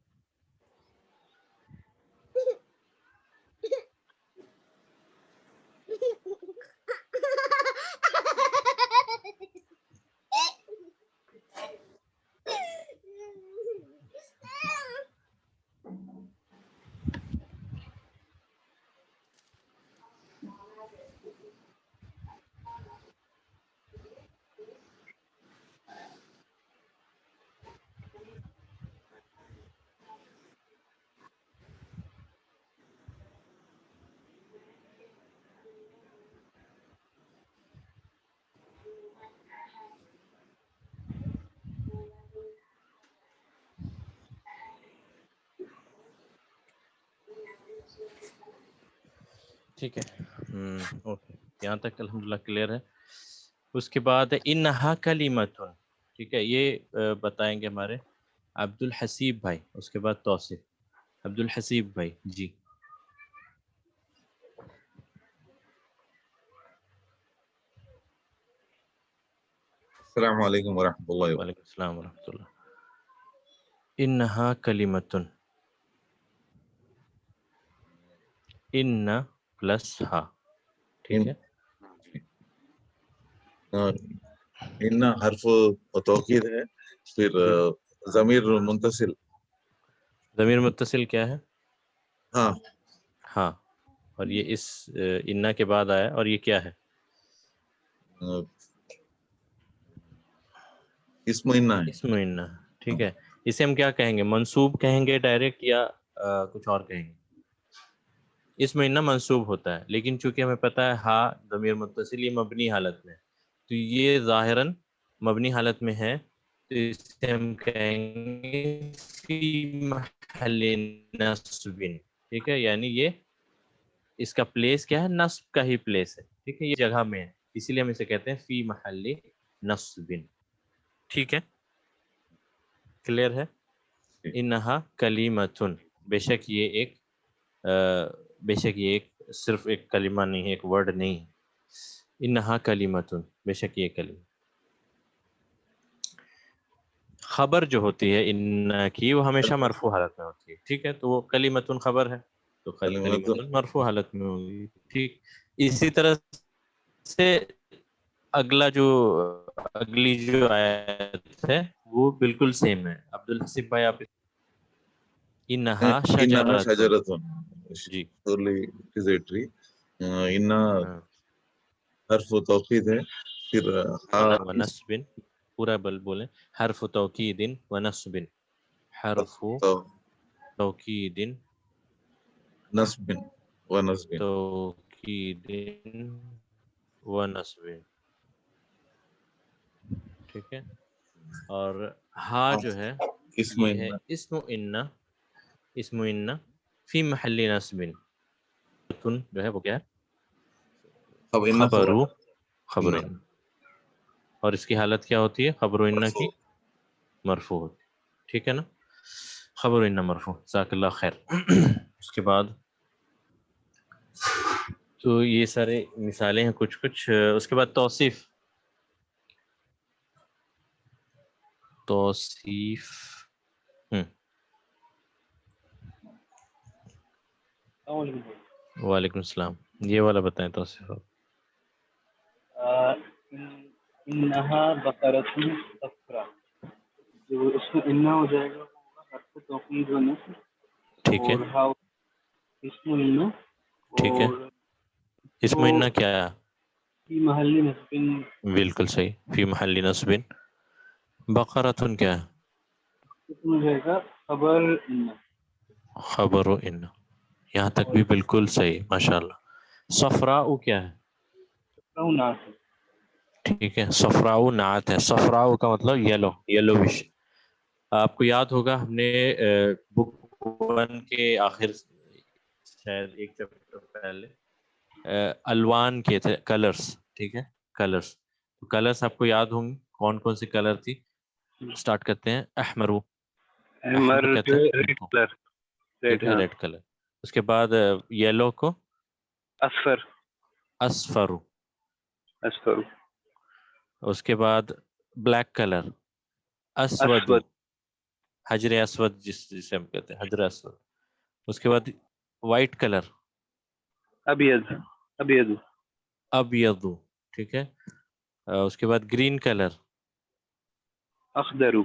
ٹھیک ہے اوکے یہاں تک الحمدللہ کلیئر ہے. اس کے بعد انہا کلمۃ، ٹھیک ہے یہ بتائیں گے ہمارے عبد الحسیب بھائی. اس کے بعد توصیف. عبد الحسیب بھائی جی. السلام علیکم ورحمۃ اللہ وبرکاتہ. وعلیکم السلام ورحمۃ اللہ. انہا کلمۃ، ان پلس ہا، ٹھیک ہے. ان حرف توکید ہے، پھر ضمیر منتصل. ضمیر متصل کیا ہے؟ ہاں ہاں اور یہ اس انا کے بعد آیا اور یہ کیا ہے؟ اسم انا ہے. اسم انا. ٹھیک ہے اسے ہم کیا کہیں گے؟ منصوب کہیں گے ڈائریکٹ یا کچھ اور کہیں گے؟ اسم انا منصوب ہوتا ہے لیکن چونکہ ہمیں پتہ ہے ہا ضمیر متصل یہ مبنی حالت میں تو یہ ظاہراً مبنی حالت میں ہے تو اسے ہم کہیں گے فی محل نصب. ٹھیک ہے یعنی یہ اس کا پلیس کیا ہے؟ نصب کا ہی پلیس ہے. ٹھیک ہے یہ جگہ میں ہے اسی لیے ہم اسے کہتے ہیں فی محل نصب. ٹھیک ہے کلیئر ہے؟ انہا کلیمتن بے شک یہ ایک صرف ایک کلمہ نہیں ہے ایک ورڈ نہیں ہے. انہا کلیمتن بے شک یہ کلمہ. خبر جو ہوتی ہے ان کی وہ ہمیشہ مرفوع حالت میں ہوتی ہے. ٹھیک ہے تو وہ کلیمتن خبر ہے تو کلیمتن مرفوع حالت میں ہوگی. ٹھیک اسی طرح سے اگلی جو آیت ہے وہ بالکل سیم ہے. عبدالحسیب بھائی آپ انہا شجرتن. جی surely it is a tree. انا حرف توقید ہے پھر ونصب پورا بولیں حرف توکید ونصب. حرف توکید نصب ونصب. توکید ونصب. ٹھیک ہے اور ہا جو ہے اسم یہ ہے اسم انا فی محل نصب. جو ہے وہ کیا ہے؟ خبر ان. اور اس کی حالت کیا ہوتی ہے؟ خبر انا کی مرفوع ہوتی ہے. ٹھیک ہے نا خبر انا مرفوع. جزاک اللہ خیر. اس کے بعد تو یہ سارے مثالیں ہیں کچھ اس کے بعد توصیف. وعلیکم السلام. یہ والا بتائیں توصیف. انہا بقرۃ صفرا جو اس میں انہا ہو جائے گا حرف توقید و نصب. ٹھیک ہے اور ہا اسم انہا. ٹھیک ہے اسم انہا کیا ہے؟ فی محل نصب. بالکل صحیح فی محل نصب. بقرۃ کیا ہے؟ اس میں جائے گا خبر انہا. خبر انہا. یہاں تک بھی بالکل صحیح ماشاء اللہ. صفراء کیا ہے؟ ٹھیک ہے صفراء نعت ہے. صفراء کا مطلب یلوش. آپ کو یاد ہوگا ہم نے بک 1 کے آخر شاید ایک چیپٹر پہلے الوان کے تھے کلرز. ٹھیک ہے کلرز آپ کو یاد ہوں گے کون کون سی کلر تھی؟ سٹارٹ کرتے ہیں احمر کہتے ہیں ٹھیک ہے ریڈ کلر. اس کے بعد یلو کو اصفر. اس کے بعد بلیک کلر اسود. حجر اسود جسے ہم کہتے ہیں حجر اسود. اس کے بعد وائٹ کلر ابیض. ٹھیک ہے اس کے بعد گرین کلر اخضر.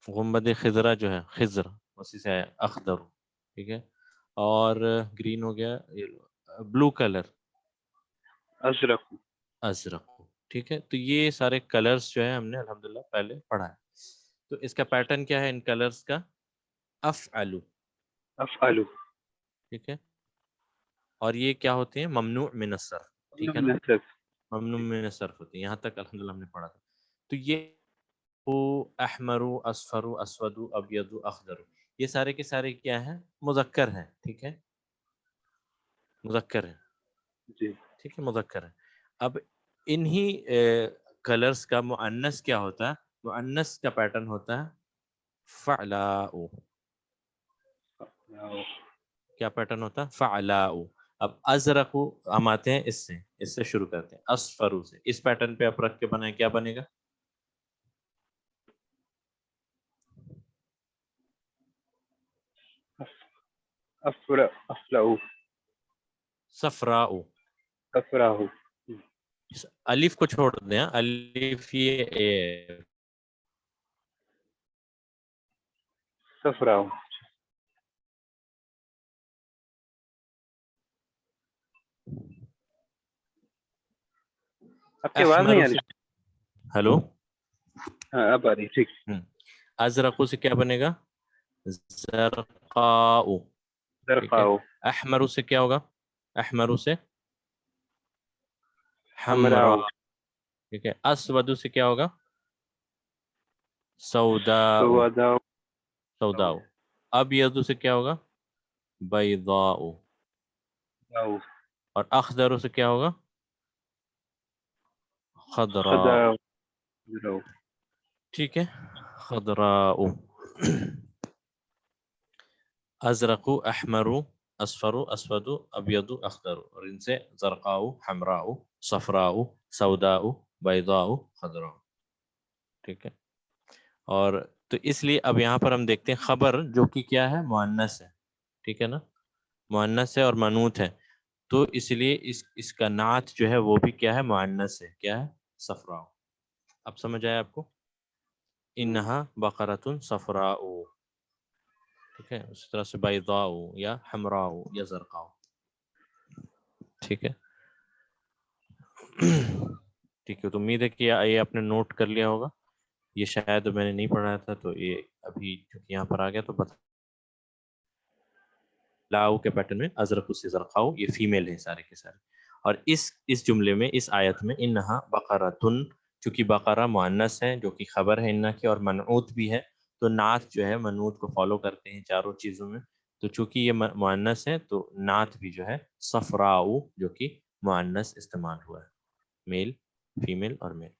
گنبد خضرا جو ہے خضر اسی سے ہے اخضر. ٹھیک ہے اور گرین ہو گیا. بلو کلر ازرق. ٹھیک ہے تو یہ سارے کلرز جو ہیں ہم نے الحمدللہ پہلے پڑھا ہے. تو اس کا پیٹرن کیا ہے ان کلرز کا؟ افعلو. ٹھیک ہے اور یہ کیا ہوتے ہیں؟ ممنوع من الصرف. ٹھیک ہے نا ممنوع من الصرف ہوتے ہیں. یہاں تک الحمدللہ ہم نے پڑھا تھا. تو یہ احمر اصفر اسود ابیض اخضر یہ سارے کے سارے کیا ہیں؟ مذکر ہیں. ٹھیک ہے مذکر ہے. جی ٹھیک ہے مذکر ہے. اب انہی کلرز کا مؤنث کیا ہوتا ہے؟ مؤنث کا پیٹرن ہوتا ہے فعلاء. کیا پیٹرن ہوتا ہے؟ فعلاء. اب ازرق ہم آتے ہیں اس سے شروع کرتے ہیں اصفر سے. اس پیٹرن پہ آپ رکھ کے بنائیں کیا بنے گا؟ صفراء. الف کو چھوڑ دیں. الف یہ صفراء آپ کی آواز نہیں آ رہی. ہلو ہاں اب آ رہی. ٹھیک. ازرقو سے کیا بنے گا؟ زرقاء. زرقاء. احمرو سے کیا ہوگا؟ احمرو سے حمراء. حمراء. ٹھیک ہے. اسودو سے کیا ہوگا؟ سوداء. سوداء. سوداء. ابیض سے کیا ہوگا؟ بیضاء. اور اخضر سے کیا ہوگا؟ خضراء. ٹھیک ہے. خضراء. ازرق، احمر، اصفر، اسود، ابیض، اخضر. اور ان سے زرقاء، حمراء، صفراء، سوداء، بیضاء، خضراء. ٹھیک ہے. اور تو اس لیے اب یہاں پر ہم دیکھتے ہیں خبر جو کہ کیا ہے؟ مؤنث ہے. ٹھیک ہے نا، مؤنث ہے اور منوط ہے. تو اس لیے اس کا نعت جو ہے وہ بھی کیا ہے؟ مؤنث ہے. کیا ہے؟ صفراء. اب سمجھ آیا آپ کو؟ انہا بقرۃ صفراء. ٹھیک ہے. اسی طرح سے بیضاء یا حمراء یا زرقاء. ٹھیک ہے. ٹھیک ہے. تو امید ہے کہ یہ آپ نے نوٹ کر لیا ہوگا. یہ شاید میں نے نہیں پڑھایا تھا تو یہ ابھی چونکہ یہاں پر آ گیا تو بتا. لاؤ کے پیٹرن میں ازرق سے زرقاؤ یہ فیمیل ہے سارے کے سارے. اور اس جملے میں اس آیت میں انہا بقرۃن، چونکہ بقرہ مؤنث ہے جو کہ خبر ہے انہا کی اور منعوت بھی ہے، تو نعت جو ہے منعوت کو فالو کرتے ہیں چاروں چیزوں میں. تو چونکہ یہ مؤنث ہے تو نعت بھی جو ہے صفراء جو کہ مؤنث استعمال ہوا ہے، میل، فیمیل اور میل.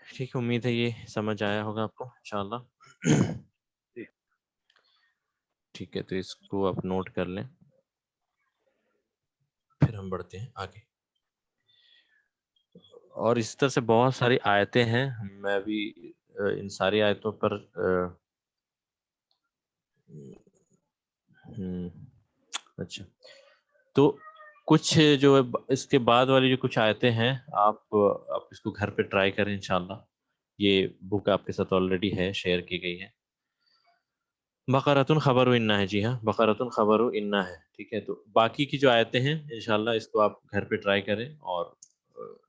ٹھیک ہے. امید ہے یہ سمجھ آیا ہوگا آپ کو انشاءاللہ. ٹھیک ہے. تو اس کو آپ نوٹ کر لیں، پھر ہم بڑھتے ہیں آگے. اور اس طرح سے بہت ساری آیتیں ہیں. میں ابھی ان ساری آیتوں پر اچھا تو کچھ جو اس کے بعد والی جو کچھ آیتیں ہیں آپ اس کو گھر پہ ٹرائی کریں انشاءاللہ. یہ بک آپ کے ساتھ آلریڈی ہے، شیئر کی گئی ہے. بقرۃ خبر انا ہے. جی ہاں، بقرۃ خبر انا ہے. ٹھیک ہے. تو باقی کی جو آیتیں ہیں انشاءاللہ اس کو آپ گھر پہ ٹرائی کریں، اور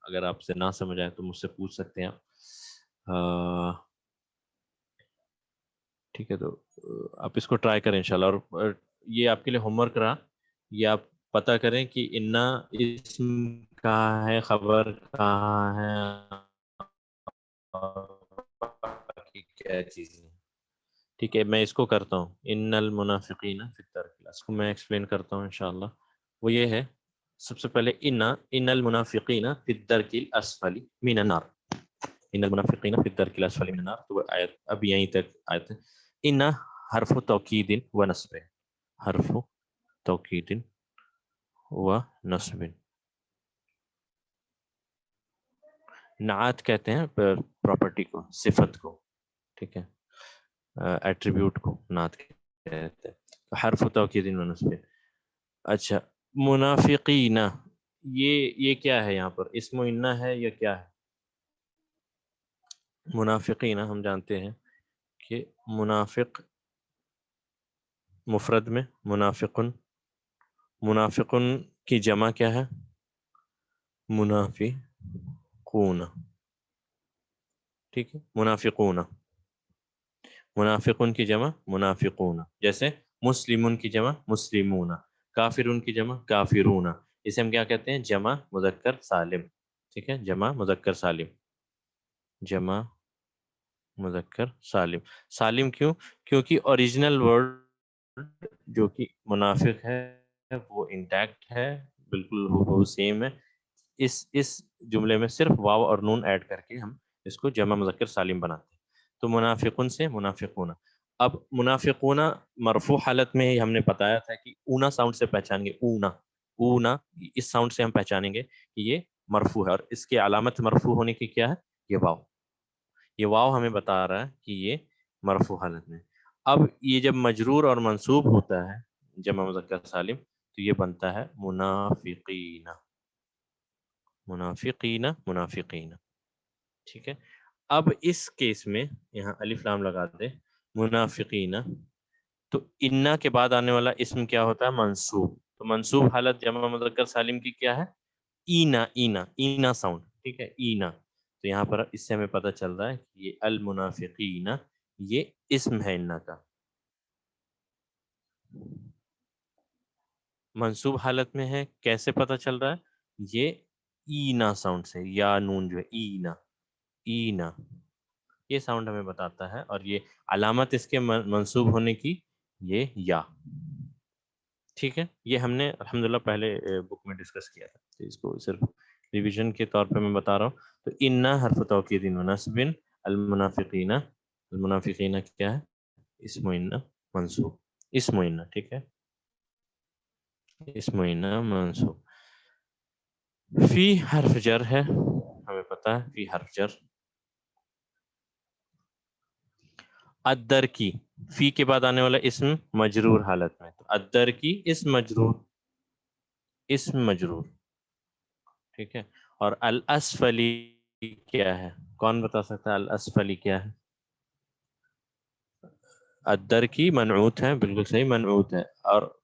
اگر آپ سے نہ سمجھ آئے تو مجھ سے پوچھ سکتے ہیں آپ. ٹھیک ہے. تو آپ اس کو ٹرائی کریں انشاءاللہ. اور یہ آپ کے لیے ہوم ورک رہا، یہ آپ پتہ کریں کہ انا اسم کہاں ہے، خبر کہاں ہے، باقی کیا چیزیں. ٹھیک ہے. میں اس کو کرتا ہوں، ان المنافقین فی الدرک الاسفل. اس کو میں ایکسپلین کرتا ہوں انشاءاللہ. وہ یہ ہے، سب سے پہلے ان المنافقین فی الدرک الاسفل من النار. ان المنافقین فی الدرک الاسفل من النار. تو آیت اب یہیں تک آیت ہے. ان حرف توکید و نصب، حرف توکید و نصب. نعت کہتے ہیں پراپرٹی کو، صفت کو. ٹھیک ہے. ایٹریبیوٹ کو نعت کہتے ہیں. حرف توکید و نصب. اچھا، منافقین یہ کیا ہے؟ یہاں پر اسم انا ہے یا کیا ہے؟ منافقین ہم جانتے ہیں کہ منافق مفرد میں منافقن، منافقن کی جمع کیا ہے؟ منافقون. ٹھیک ہے. منافقون، منافقن کی جمع منافقون. جیسے مسلمون کی جمع مسلمون، کافرون کی جمع کافرون. اسے ہم کیا کہتے ہیں؟ جمع مذکر سالم. ٹھیک ہے. جمع مذکر سالم، جمع مذکر سالم. سالم کیوں؟ کیونکہ اوریجنل ورڈ جو کہ منافق ہے وہ انٹیکٹ ہے، بالکل وہ سیم ہے. اس جملے میں صرف واو اور نون ایڈ کر کے ہم اس کو جمع مذکر سالم بناتے ہیں. تو منافقون سے منافقون. اب منافقون مرفوع حالت میں ہی ہم نے بتایا تھا کہ اونا ساؤنڈ سے پہچانیں گے. اونا اس ساؤنڈ سے ہم پہچانیں گے کہ یہ مرفوع ہے. اور اس کی علامت مرفوع ہونے کی کیا ہے؟ یہ واو. یہ واو ہمیں بتا رہا ہے کہ یہ مرفوع حالت میں. اب یہ جب مجرور اور منصوب ہوتا ہے جمع مذکر سالم تو یہ بنتا ہے منافقین، منافقین، منافقین. ٹھیک ہے. اب اس کیس میں یہاں الف لام لگا دے منافقین، تو انا کے بعد آنے والا اسم کیا ہوتا ہے؟ منصوب. تو منصوب حالت جمع مذکر سالم کی کیا ہے؟ اینا اینا اینا ساؤنڈ، ٹھیک ہے، اینا. تو یہاں پر اس سے ہمیں پتہ چل رہا ہے کہ یہ المنافقین یہ اسم ہے انا کا، منصوب حالت میں ہے. کیسے پتہ چل رہا ہے؟ یہ اینا ساؤنڈ سے، یا نون جو ہے اینا، اینا یہ ساؤنڈ ہمیں بتاتا ہے، اور یہ علامت اس کے منصوب ہونے کی یہ یا. ٹھیک ہے، یہ ہم نے الحمدللہ پہلے بک میں ڈسکس کیا تھا، تو اس کو صرف ریویژن کے طور پہ میں بتا رہا ہوں. تو انا حرف توکید و نصب، المنافقین، المنافقین کیا ہے؟ اسم انا منصوب، اسم انا، ٹھیک ہے، اسم انا منصوب. فی حرف جر ہے، ہمیں پتہ ہے فی حرف جر. ادر کی، فی کے بعد آنے والا اسم مجرور حالت میں، تو ادر کی اسم مجرور، اسم مجرور، ٹھیک ہے. اور الاسفلی کیا ہے؟ کون بتا سکتا ہے الاسفلی کیا ہے؟ ادر کی منعوت ہے، بالکل صحیح، منعوت ہے. اور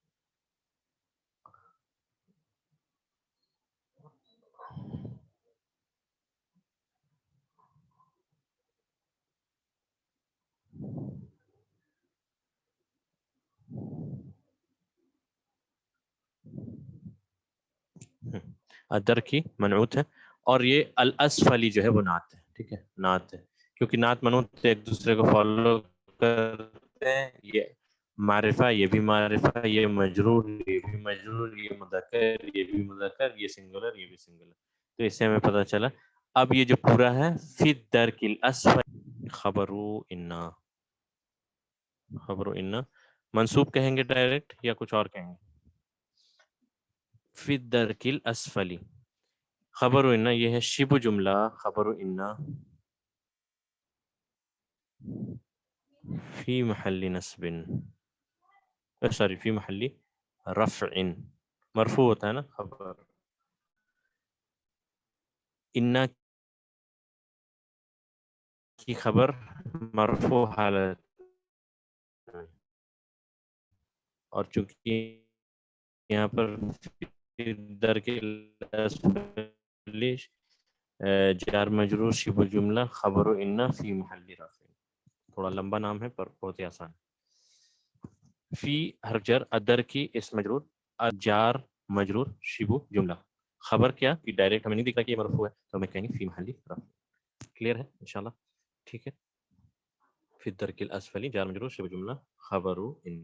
ادر کی منعوت ہے. اور یہ الاسفلی جو ہے وہ نعت ہے، ٹھیک ہے، نعت ہے، کیونکہ نعت منعوت ایک دوسرے کو فالو کرتے ہیں. یہ معرفہ، یہ بھی معرفہ، یہ مجرور، یہ بھی مجرور، یہ مذکر، یہ بھی مذکر، یہ سنگولر، یہ بھی سنگولر. تو اس سے ہمیں پتہ چلا. اب یہ جو پورا ہے فی الدرک الاسفل، خبرو انا، خبرو انا منصوب کہیں گے ڈائریکٹ یا کچھ اور کہیں گے؟ فی الدرک الاسفلی، خبر انا یہ ہے شبہ جملہ، خبر انا فی محل نصب، سوری فی محل رفع، مرفوع ہوتا ہے نا خبر. انا کی خبر مرفوع حالت، اور چونکہ یہاں پر در کے جار مجرور شبہ جملہ خبر انا فی محل رفع، تھوڑا لمبا نام ہے پر بہت ہی آسان. فی حرف جر، ادر کی اسم مجرور، جار مجرور شبہ جملہ، خبر کیا کہ ڈائریکٹ ہمیں نہیں دکھ رہا کہ یہ مرفوع ہے، تو ہمیں کہیں گے فی محل رفع. کلیئر ہے انشاءاللہ؟ ٹھیک ہے. فی الدرک الاسفلی جار مجرور شبہ جملہ خبر ان،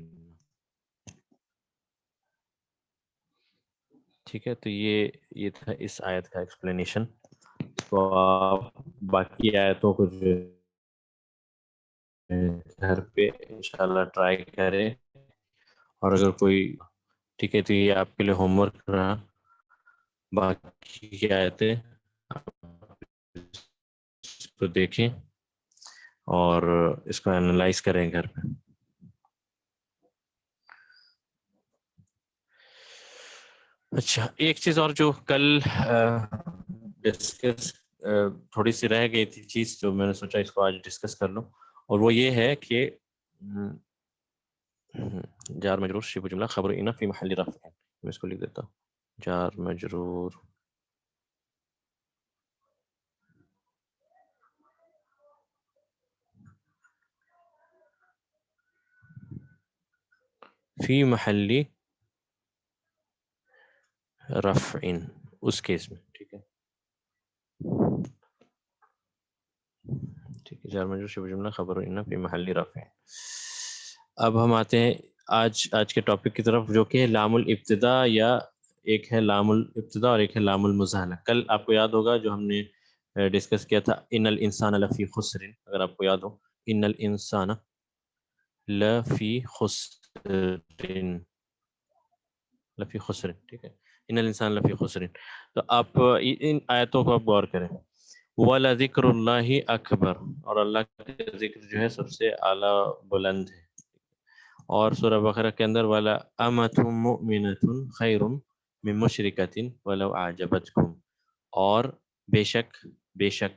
ٹھیک ہے. تو یہ تھا اس آیت کا ایکسپلینیشن. تو آپ باقی آیتوں کو جو گھر پہ انشاءاللہ ٹرائی کریں، اور اگر کوئی، ٹھیک ہے، تو یہ آپ کے لیے ہوم ورک رہا. باقی کی آیتیں اس کو دیکھیں اور اس کو انالائز کریں گھر پہ. اچھا، ایک چیز اور جو کل ڈسکس تھوڑی سی رہ گئی تھی چیز، جو میں نے سوچا اس کو آج ڈسکس کر لوں، اور وہ یہ ہے کہ جار مجرور شبہ جملہ خبر انا فی محل رفع. میں اس کو لکھ دیتا ہوں، جار مجرور فی محل رفع، اس کیس میں، ٹھیک ہے، ٹھیک ہے، جار مجرور شبہ جملہ خبر انا فی محل رفع. اب ہم آتے ہیں آج کے ٹاپک کی طرف، جو کہ لام الابتدا، یا ایک ہے لام الابتدا اور ایک ہے لام المزاحلہ. کل آپ کو یاد ہوگا جو ہم نے ڈسکس کیا تھا، ان الانسان لفی خسر، اگر آپ کو یاد ہو، ان الانسان لفی خسر، لفی خسر، ٹھیک ہے، ان الانسان لفی خسر. تو آپ ان آیتوں کو آپ غور کریں. وَلَذِكْرُ اللَّهِ أَكْبَرُ، اور اللہ کا ذکر جو ہے سب سے اعلیٰ بلند ہے. اور سورہ بقرہ کے اندر وَلَا أَمَةٌ مُؤْمِنَةٌ خَيْرٌ مِّن مُشْرِكَةٍ وَلَوْ أَعْجَبَتْكُمْ، اور بے شک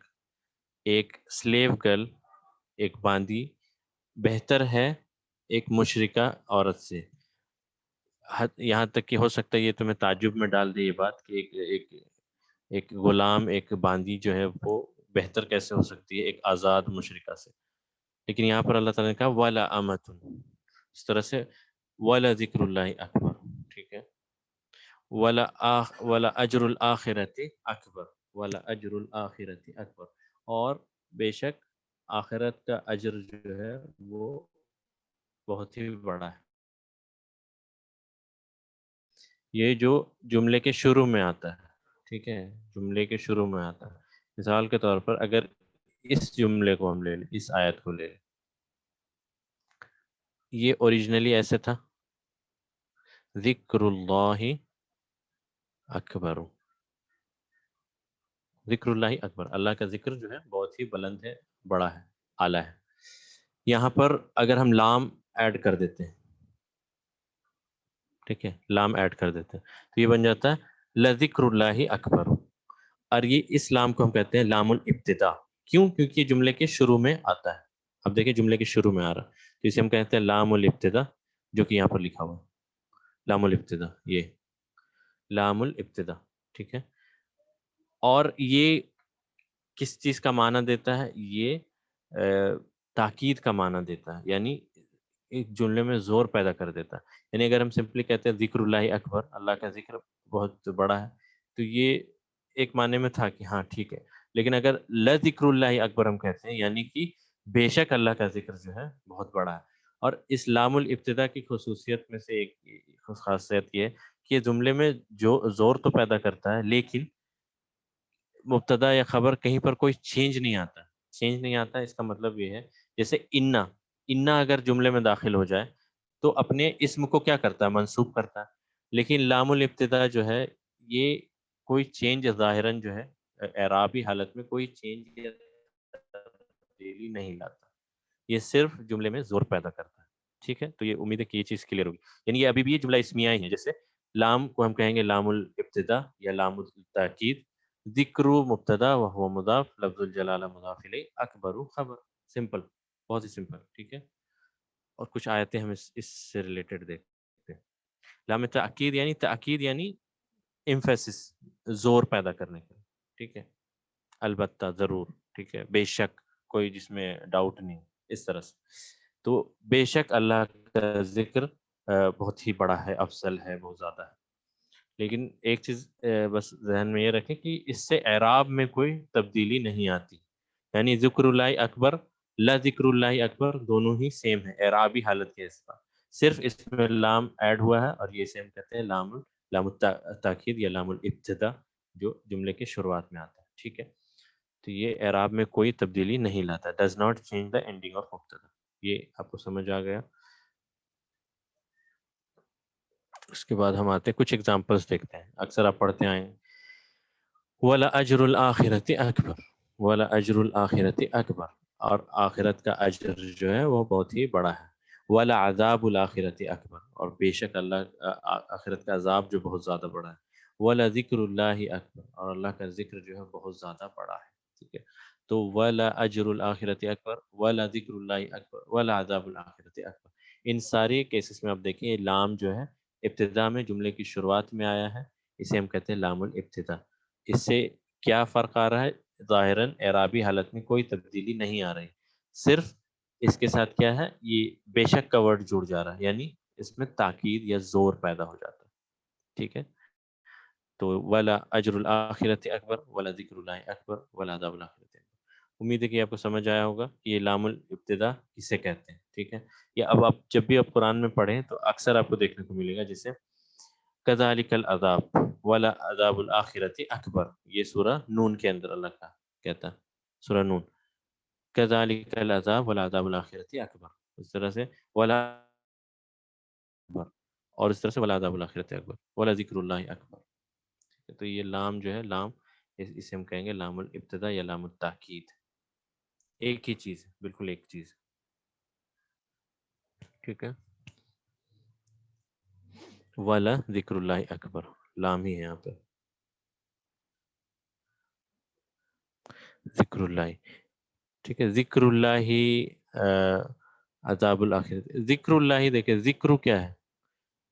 ایک سلیو گرل، ایک باندی بہتر ہے ایک مشرکہ عورت سے. یہاں تک کہ ہو سکتا ہے یہ تمہیں تعجب میں ڈال دے یہ بات کہ ایک ایک غلام، ایک باندی جو ہے وہ بہتر کیسے ہو سکتی ہے ایک آزاد مشرکہ سے. لیکن یہاں پر اللہ تعالیٰ نے کہا وَلَا أَمَةٌ، اس طرح سے وَلَا ذِكْرُ اللَّهِ أَكْبَرُ. ٹھیک ہے، وَلَا أَجْرُ الْآخِرَةِ أَكْبَرُ، وَلَا أَجْرُ الْآخِرَةِ أَكْبَرُ، اور بے شک آخرت کا اجر جو ہے وہ بہت ہی بڑا ہے. یہ جو جملے کے شروع میں آتا ہے، ٹھیک ہے، جملے کے شروع میں آتا ہے. مثال کے طور پر اگر اس جملے کو ہم لے لیں، اس آیت کو لے لیں، یہ اوریجنلی ایسے تھا ذکر اللہ اکبر، ذکر اللہ اکبر، اللہ کا ذکر جو ہے بہت ہی بلند ہے، بڑا ہے، اعلیٰ ہے. یہاں پر اگر ہم لام ایڈ کر دیتے ہیں، ٹھیک ہے، لام ایڈ کر دیتے ہیں تو یہ بن جاتا ہے لذکر اللہ اکبر. اور یہ اس لام کو ہم کہتے ہیں لام الابتدا. کیوں؟ کیونکہ یہ جملے کے شروع میں آتا ہے. اب دیکھیں جملے کے شروع میں آ رہا تو اسے ہم کہتے ہیں لام الابتدا، جو کہ یہاں پر لکھا ہوا لام الابتدا، یہ لام الابتدا. ٹھیک ہے، اور یہ کس چیز کا معنی دیتا ہے؟ یہ تاکید کا معنی دیتا ہے، یعنی ایک جملے میں زور پیدا کر دیتا ہے. یعنی اگر ہم سمپلی کہتے ہیں ذکر اللہ اکبر، اللہ کا ذکر بہت بڑا ہے، تو یہ ایک معنی میں تھا کہ ہاں ٹھیک ہے. لیکن اگر لذکر اللہ اکبر ہم کہتے ہیں، یعنی کہ بے شک اللہ کا ذکر جو ہے بہت بڑا ہے. اور اس لام الابتدا کی خصوصیت میں سے ایک خاصیت یہ ہے کہ جملے میں جو زور تو پیدا کرتا ہے، لیکن مبتدا یا خبر کہیں پر کوئی چینج نہیں آتا. چینج نہیں آتا، اس کا مطلب یہ ہے جیسے انا اگر جملے میں داخل ہو جائے تو اپنے اسم کو کیا کرتا ہے؟ منسوب کرتا ہے. لیکن لام الابتدا جو ہے یہ کوئی چینج ظاہراً جو ہے اعرابی حالت میں کوئی چینج یا تبدیلی نہیں لاتا، یہ صرف جملے میں زور پیدا کرتا ہے. ٹھیک ہے، تو یہ امید ہے کہ یہ چیز کلیئر ہوگی. یعنی یہ ابھی بھی یہ جملہ اسمیہ ہی ہے. جیسے لام کو ہم کہیں گے لام الابتدا یا لام التاکید، ذکر مبتدا وهو مضاف، لفظ الجلالہ مضاف الیہ، اکبر خبر. سمپل، بہت ہی سمپل. ٹھیک ہے، اور کچھ آیتیں ہم اس سے ریلیٹڈ دیکھتے ہیں. لام تاکید یعنی ایمفیسس، زور پیدا کرنے کا. ٹھیک ہے، البتہ، ضرور، ٹھیک ہے، بے شک، کوئی جس میں ڈاؤٹ نہیں، اس طرح سے. تو بے شک اللہ کا ذکر بہت ہی بڑا ہے، افضل ہے، بہت زیادہ ہے. لیکن ایک چیز بس ذہن میں یہ رکھیں کہ اس سے اعراب میں کوئی تبدیلی نہیں آتی. یعنی ذکر اللہ اکبر، لا ذکر اللہ اکبر، دونوں ہی سیم ہے اعرابی حالت کے حساب. صرف اس میں لام ایڈ ہوا ہے، اور یہ سیم کہتے ہیں لام التاکید یا لام الابتدا، جو جملے کے شروعات میں آتا ہے. ٹھیک ہے، تو یہ اعراب میں کوئی تبدیلی نہیں لاتا. Does not change the ending of مبتدا. یہ آپ کو سمجھ آ گیا. اس کے بعد ہم آتے ہیں کچھ ایگزامپلس دیکھتے ہیں. اکثر آپ پڑھتے آئیں وَلَا أَجْرُ الْآخِرَةِ أَكْبَرُ، وَلَا أَجْرُ الْآخِرَةِ أَكْبَرُ، اور آخرت کا اجر جو ہے وہ بہت ہی بڑا ہے. وَلَا عَذَابُ الْآخِرَةِ أَكْبَرُ، اور بے شک اللہ آخرت کا عذاب جو بہت زیادہ بڑا ہے. وَلَا ذِكْرُ اللَّهِ أَكْبَرُ، اور اللہ کا ذکر جو ہے بہت زیادہ بڑا ہے. ٹھیک ہے، تو وَلَا أَجْرُ الْآخِرَةِ أَكْبَرُ وَلَا ذِكْرُ اللَّهِ أَكْبَرُ وَلَا عَذَابُ الْآخِرَةِ أَكْبَرُ. ان سارے کیسز میں آپ دیکھیں یہ لام جو ہے ابتدا میں جملے کی شروعات میں آیا ہے، اسے ہم کہتے ہیں لام الابتدا. اس سے کیا فرق آ رہا ہے؟ ظاہراً اعرابی حالت میں کوئی تبدیلی نہیں آ رہی، صرف اس کے ساتھ کیا ہے، یہ بے شک کا ورڈ جڑ جا رہا ہے، یعنی اس میں تاکید یا زور پیدا ہو جاتا ہے. ٹھیک ہے، تو ولا اجر الآخرۃ اکبر ولا ذکر اللہ اکبر ولا عذاب الآخرۃ اکبر. امید ہے کہ آپ کو سمجھ آیا ہوگا کہ یہ لام الابتدا کسے کہتے ہیں. ٹھیک ہے، یا اب آپ جب بھی آپ قرآن میں پڑھیں تو اکثر آپ کو دیکھنے کو ملے گا جیسے کذالک العذاب ولا عذاب الآخرۃ اکبر. یہ سورہ نون کے اندر اللہ کا کہتا ہے، سورہ نون، کذالک العذاب ولا عذاب الآخرۃ اکبر. اس طرح سے ولا اکبر، اور اس طرح سے ولا عذاب الآخرۃ اکبر ولا ذکر اللہ اکبر. تو یہ لام جو ہے، لام اسے ہم کہیں گے لام الابتدا یا لام التاکید. ایک ہی چیز، بالکل ایک چیز. ٹھیک ہے، ولا ذکر اللہ اکبر، لام ہی ہے یہاں پہ، ذکر اللہ. ٹھیک ہے، ذکر اللہ عذاب الآخرت. ذکر اللہ، دیکھیں ذکر کیا ہے؟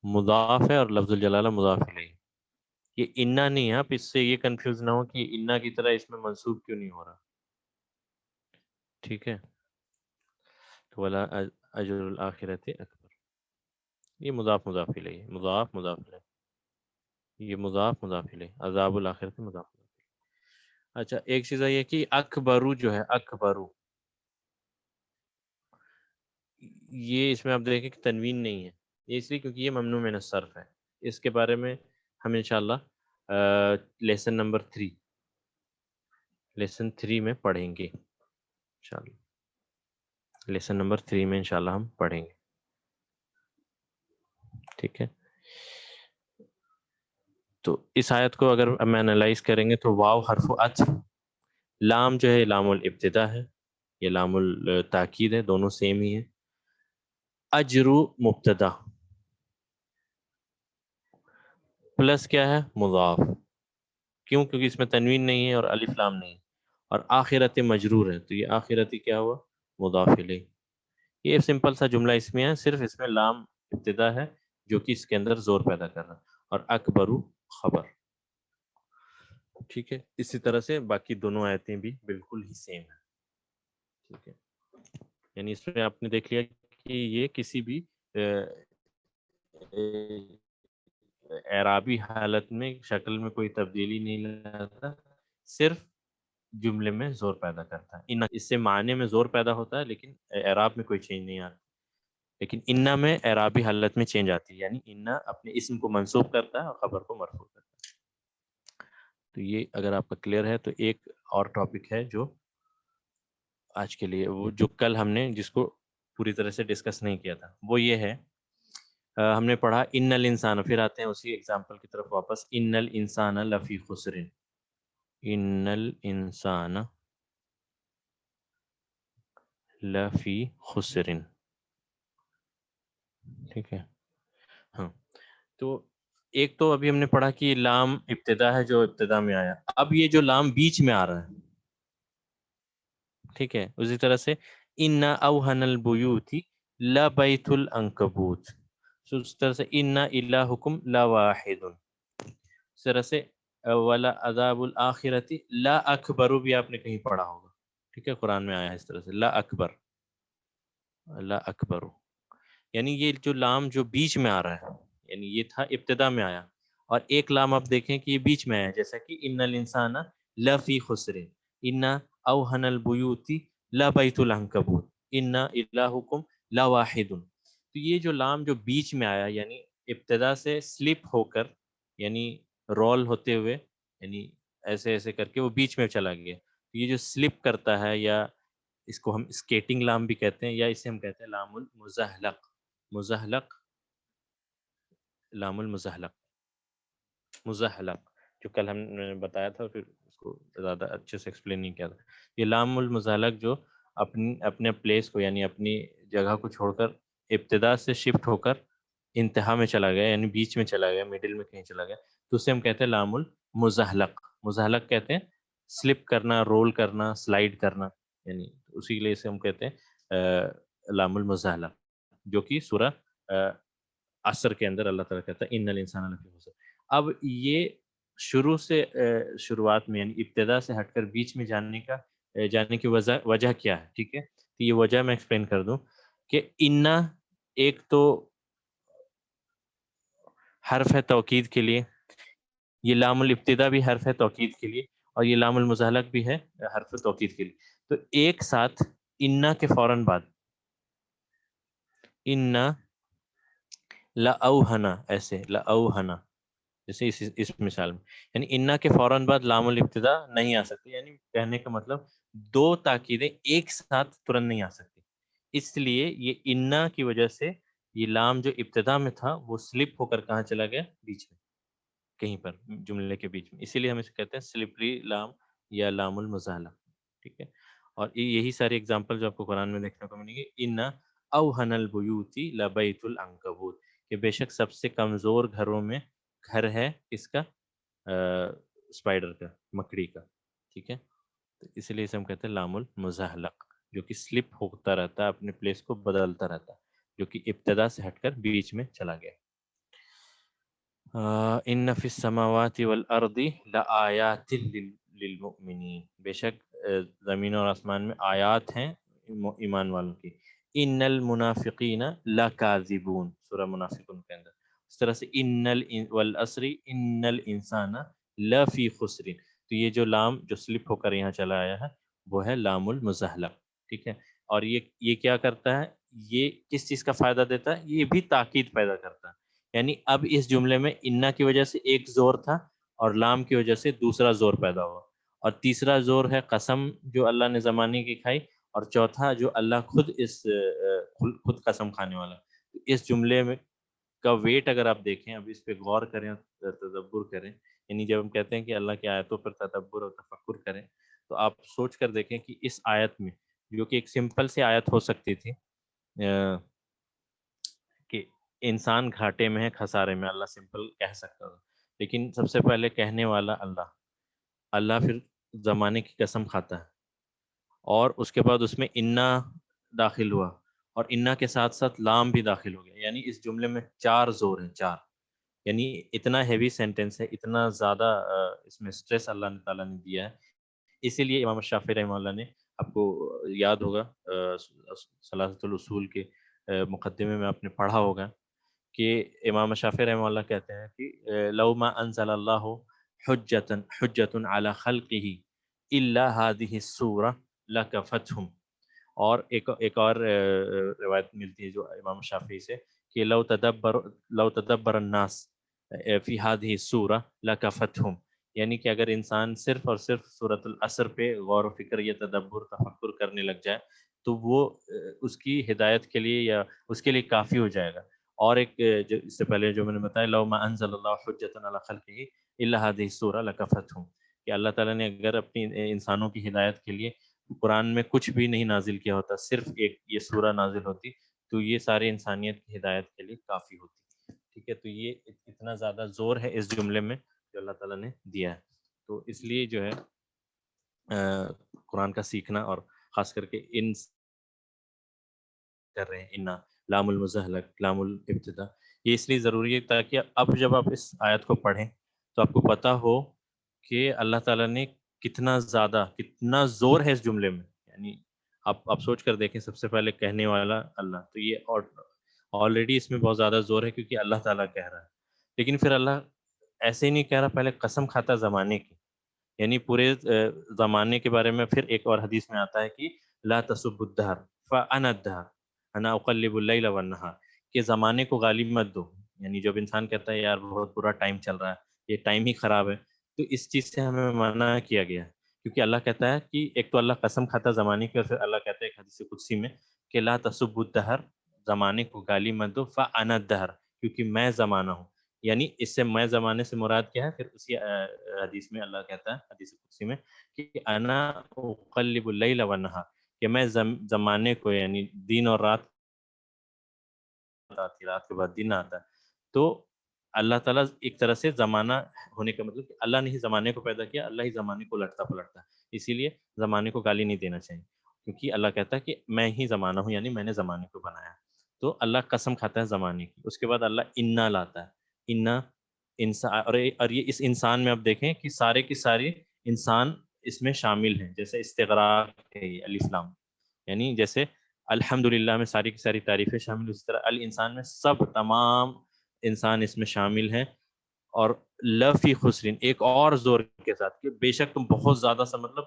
مضاف ہے، اور لفظ الجلالہ مضاف الیہ. یہ انا نہیں ہے، آپ اس سے یہ کنفیوز نہ ہو کہ انا کی طرح اس میں منصوب کیوں نہیں ہو رہا. ٹھیک ہے، تو ولا اجر الاخرۃ اکبر، یہ مضاف مضاف الیہ، مضاف مضاف الیہ، یہ مضاف مضاف الیہ، عذاب الاخرۃ مضاف مضاف الیہ. اچھا ایک چیز یہ کہ اکبرو جو ہے، اکبرو، یہ اس میں آپ دیکھیں کہ تنوین نہیں ہے، یہ اس لیے کیونکہ یہ ممنوع من الصرف ہے. اس کے بارے میں ہم انشاءاللہ لیسن نمبر 3 لیسن 3 میں پڑھیں گے انشاءاللہ. لیسن نمبر 3 میں انشاءاللہ ہم پڑھیں گے. ٹھیک ہے، تو اس آیت کو اگر ہم انالائز کریں گے تو واو حرف عطف، لام جو ہے لام الابتدا ہے، یہ لام التاکید ہے، دونوں سیم ہی ہیں. اجرو مبتدا پلس کیا ہے، مضاف. کیوں؟ کیونکہ اس میں تنوین نہیں ہے اور الف لام نہیں ہے، اور آخرت مجرور ہے، تو یہ آخرتی کیا ہوا، مضاف الیہ. یہ سمپل سا جملہ اس میں ہے، صرف اس میں لام ابتدا ہے جو کہ اس کے اندر زور پیدا کر رہا ہے، اور اکبرو خبر. ٹھیک ہے، اسی طرح سے باقی دونوں آیتیں بھی بالکل ہی سیم ہیں. ٹھیک ہے، یعنی اس میں آپ نے دیکھ لیا کہ یہ کسی بھی اعرابی حالت میں شکل میں کوئی تبدیلی نہیں لاتا، صرف جملے میں زور پیدا کرتا ہے. اس سے معنی میں زور پیدا ہوتا ہے لیکن اعراب میں کوئی چینج نہیں آتا. لیکن انا میں اعرابی حالت میں چینج آتی ہے، یعنی انا اپنے اسم کو منصوب کرتا ہے اور خبر کو مرفوع کرتا ہے. تو یہ اگر آپ کا کلیئر ہے تو ایک اور ٹاپک ہے جو آج کے لیے، وہ جو کل ہم نے جس کو پوری طرح سے ڈسکس نہیں کیا تھا، وہ یہ ہے ہم نے پڑھا ان الانسان، پھر آتے ہیں اسی ایگزامپل کی طرف واپس. ان الانسان لفی خسر، ان الانسان لفی خسر. ٹھیک ہے، ہاں. تو ایک تو ابھی ہم نے پڑھا کہ لام ابتدا ہے جو ابتدا میں آیا، اب یہ جو لام بیچ میں آ رہا ہے، ٹھیک ہے. اسی طرح سے ان اوہن البیوت لبیت العنکبوت، اس طرح سے ان الہکم لواحد، اس طرح سے ولا عذاب الاخرۃ لا اکبر بھی آپ نے کہیں پڑھا ہوگا. ٹھیک ہے، قرآن میں آیا ہے اس طرح سے لا اکبر، لا اکبر. یعنی یہ جو لام جو بیچ میں آ رہا ہے، یعنی یہ تھا ابتدا میں آیا، اور ایک لام آپ دیکھیں کہ یہ بیچ میں آیا، جیسا کہ ان الانسان لفی خسر، ان اوہن البیوت لبیت العنکبوت، ان الہکم لواحد. تو یہ جو لام جو بیچ میں آیا، یعنی ابتدا سے سلپ ہو کر، یعنی رول ہوتے ہوئے، یعنی ایسے ایسے کر کے وہ بیچ میں چلا گیا. یہ جو سلپ کرتا ہے، یا اس کو ہم اسکیٹنگ لام بھی کہتے ہیں، یا اسے ہم کہتے ہیں لام المزحلق. مزحلق، لام المزحلق، مزحلق، جو کل ہم نے بتایا تھا، پھر اس کو زیادہ اچھے سے ایکسپلین نہیں کیا تھا. یہ لام المزحلق جو اپنے پلیس کو، یعنی اپنی جگہ کو چھوڑ کر ابتدا سے شفٹ ہو کر انتہا میں چلا گیا، یعنی بیچ میں چلا گیا، میڈل میں کہیں چلا گیا، تو اسے ہم کہتے ہیں لام المزحلق. مزحلق کہتے ہیں سلپ کرنا، رول کرنا، سلائیڈ کرنا، یعنی اسی کے لیے اسے ہم کہتے ہیں لام المزحلق، جو کہ سورہ عصر کے اندر اللہ تعالیٰ کہتا ہے ان الانسان لفی خسر. اب یہ شروع سے شروعات میں، یعنی ابتدا سے ہٹ کر بیچ میں جانے کی وجہ کیا ہے. ٹھیک ہے، تو یہ وجہ میں ایکسپلین کر دوں کہ انا ایک تو حرف ہے توکید کے لیے، یہ لام الابتدا بھی حرف ہے توکید کے لیے، اور یہ لام المزحلق بھی ہے حرف توکید کے لیے. تو ایک ساتھ انا کے فوراً بعد انا لأوہنا، ایسے لأوہنا، جیسے اس مثال میں، یعنی انا کے فوراً بعد لام الابتدا نہیں آ سکتی. یعنی کہنے کا مطلب دو تاکیدیں ایک ساتھ ترنت نہیں آ سکتی، اس لیے یہ انا کی وجہ سے یہ لام جو ابتدا میں تھا وہ سلپ ہو کر کہاں چلا گیا، بیچ میں کہیں پر جملے کے بیچ میں. اسی لیے ہم اسے کہتے ہیں سلپری لام یا لام المزحلق. ٹھیک ہے، اور یہی ساری ایگزامپل جو آپ کو قرآن میں دیکھنے کو ملیں گی. انا اوہن البیوت لبیت العنکبوت، کہ بے شک سب سے کمزور گھروں میں گھر ہے اس کا، اسپائڈر کا، مکڑی کا. ٹھیک ہے، تو اس لیے اسے ہم کہتے ہیں لام المزحلق، جو کہ سلپ ہوتا رہتا ہے، اپنے پلیس کو بدلتا رہتا ہے، جو کہ ابتدا سے ہٹ کر بیچ میں چلا گیا. ان فی السماوات والارض لآیات للمؤمنین، بے شک زمین اور آسمان میں آیات ہیں ایمان والوں کی. ان المنافقین لکاذبون، سورہ منافقون کے اندر اس طرح سے والعصر ان الانسان لفی خسر. تو یہ جو لام جو سلپ ہو کر یہاں چلا آیا ہے وہ ہے لام المزحلق. ٹھیک ہے، اور یہ کیا کرتا ہے، یہ کس چیز کا فائدہ دیتا ہے، یہ بھی تاکید پیدا کرتا ہے. یعنی اب اس جملے میں انا کی وجہ سے ایک زور تھا اور لام کی وجہ سے دوسرا زور پیدا ہوا، اور تیسرا زور ہے قسم جو اللہ نے زمانے کی کھائی، اور چوتھا جو اللہ خود خود قسم کھانے والا. اس جملے میں کا ویٹ اگر آپ دیکھیں، اب اس پہ غور کریں اور تدبر کریں، یعنی جب ہم کہتے ہیں کہ اللہ کی آیتوں پر تدبر اور تفکر کریں تو آپ سوچ کر دیکھیں کہ اس آیت میں جو کہ ایک سمپل سی آیت ہو سکتی تھی کہ انسان گھاٹے میں ہے، خسارے میں، اللہ سمپل کہہ سکتا تھا، لیکن سب سے پہلے کہنے والا اللہ پھر زمانے کی قسم کھاتا ہے، اور اس کے بعد اس میں انا داخل ہوا اور انا کے ساتھ ساتھ لام بھی داخل ہو گیا. یعنی اس جملے میں 4 زور ہیں، 4. یعنی اتنا ہیوی سینٹنس ہے، اتنا زیادہ اس میں سٹریس اللہ تعالیٰ نے دیا ہے. اسی لیے امام شافعی رحمہ اللہ نے، آپ کو یاد ہوگا ثلاثۃ الاصول کے مقدمے میں آپ نے پڑھا ہوگا کہ امام شافعی رحمہ اللہ کہتے ہیں کہ لو ما انزل اللہ حجۃ علی خلقہ الا هذه السورہ لکفتہم. اور ایک اور روایت ملتی ہے جو امام شافعی سے کہ لو تدبر الناس فی هذه السورہ لکفتہم. یعنی کہ اگر انسان صرف اور صرف سورۃ العصر پہ غور و فکر یا تدبر تفکر کرنے لگ جائے تو وہ اس کی ہدایت کے لیے یا اس کے لیے کافی ہو جائے گا. اور ایک اس سے پہلے جو میں نے بتایا لو ما انزل اللہ حجۃ علی خلقہ الا هذه السورہ لکفتہم، کہ اللہ تعالیٰ نے اگر اپنی انسانوں کی ہدایت کے لیے قرآن میں کچھ بھی نہیں نازل کیا ہوتا، صرف ایک یہ سورہ نازل ہوتی تو یہ ساری انسانیت کی ہدایت کے لیے کافی ہوتی. ٹھیک ہے، تو یہ اتنا زیادہ زور ہے اس جملے میں جو اللہ تعالیٰ نے دیا ہے. تو اس لیے جو ہے قرآن کا سیکھنا، اور خاص کر کے ان کر رہے ہیں انا لام المزحلق لام الابتدا، یہ اس لیے ضروری ہے تاکہ اب جب آپ اس آیت کو پڑھیں تو آپ کو پتہ ہو کہ اللہ تعالیٰ نے کتنا کتنا زور ہے اس جملے میں. یعنی آپ سوچ کر دیکھیں، سب سے پہلے کہنے والا اللہ، تو یہ آلریڈی اس میں بہت زیادہ زور ہے کیونکہ اللہ تعالیٰ کہہ رہا ہے. لیکن پھر اللہ ایسے ہی نہیں کہہ رہا، پہلے قسم کھاتا زمانے کی، یعنی پورے زمانے کے بارے میں. پھر ایک اور حدیث میں آتا ہے کہ لا تسبوا الدہر فانا الدہر انا اقلب اللیل والنہار، کہ زمانے کو گالی مت دو. یعنی جب انسان کہتا ہے یار بہت برا ٹائم چل رہا ہے، یہ ٹائم ہی خراب ہے، تو اس چیز سے ہمیں منع کیا گیا ہے. کیونکہ اللہ کہتا ہے کہ ایک تو اللہ قسم کھاتا زمانے کی، اور پھر اللہ کہتا ہے ایک حدیث قدسی میں کہ لا تسبوا الدہر، زمانے کو گالی مت دو، فانا الدہر، کیونکہ میں زمانہ ہوں. یعنی اس سے میں زمانے سے مراد کیا ہے؟ پھر اسی حدیث میں اللہ کہتا ہے حدیث قدسی میں کہ انا اقلب اللیل والنہار، کہ میں زمانے کو، یعنی دن اور رات آتی، رات کے بعد دن آتا ہے. تو اللہ تعالیٰ ایک طرح سے زمانہ ہونے کا مطلب کہ اللہ نے ہی زمانے کو پیدا کیا، اللہ ہی زمانے کو لٹتا پلٹتا ہے. اسی لیے زمانے کو گالی نہیں دینا چاہیے، کیونکہ اللہ کہتا ہے کہ میں ہی زمانہ ہوں، یعنی میں نے زمانے کو بنایا. تو اللہ قسم کھاتا ہے زمانے کی. اس کے بعد اللہ انا لاتا ہے، انا انسان، اور یہ اس انسان میں آپ دیکھیں کہ سارے کی ساری انسان اس میں شامل ہیں. جیسے استغراق ہے یہ الف لام، یعنی جیسے الحمدللہ میں ساری کی ساری تعریفیں شامل، اس طرح الانسان میں سب تمام انسان اس میں شامل ہیں. اور لفی خسرین ایک اور زور کے ساتھ کہ بے شک تم بہت زیادہ سا مطلب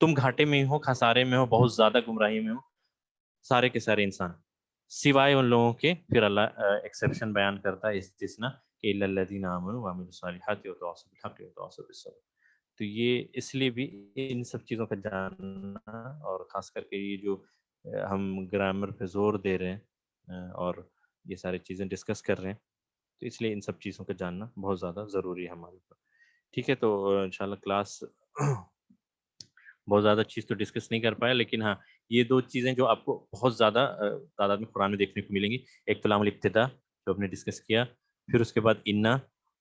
تم گھاٹے میں ہو، خسارے میں ہو، بہت زیادہ گمراہی میں ہو، سارے کے سارے انسان، سوائے ان لوگوں کے. پھر اللہ ایکسیپشن بیان کرتا ہے، استثناء، کہ الا الذین آمنوا وعملوا الصالحات وتواصوا بالحق وتواصوا بالصبر. تو یہ اس لیے بھی ان سب چیزوں کا جاننا، اور خاص کر کے یہ جو ہم گرامر پہ زور دے رہے ہیں اور یہ ساری چیزیں ڈسکس کر رہے ہیں، تو اس لیے ان سب چیزوں کا جاننا بہت زیادہ ضروری ہے ہمارے اوپر. ٹھیک ہے، تو انشاءاللہ کلاس بہت زیادہ چیز تو ڈسکس نہیں کر پایا، لیکن ہاں یہ 2 چیزیں جو آپ کو بہت زیادہ تعداد میں قرآن میں دیکھنے کو ملیں گی، ایک تو لام الابتدا جو آپ نے ڈسکس کیا، پھر اس کے بعد انا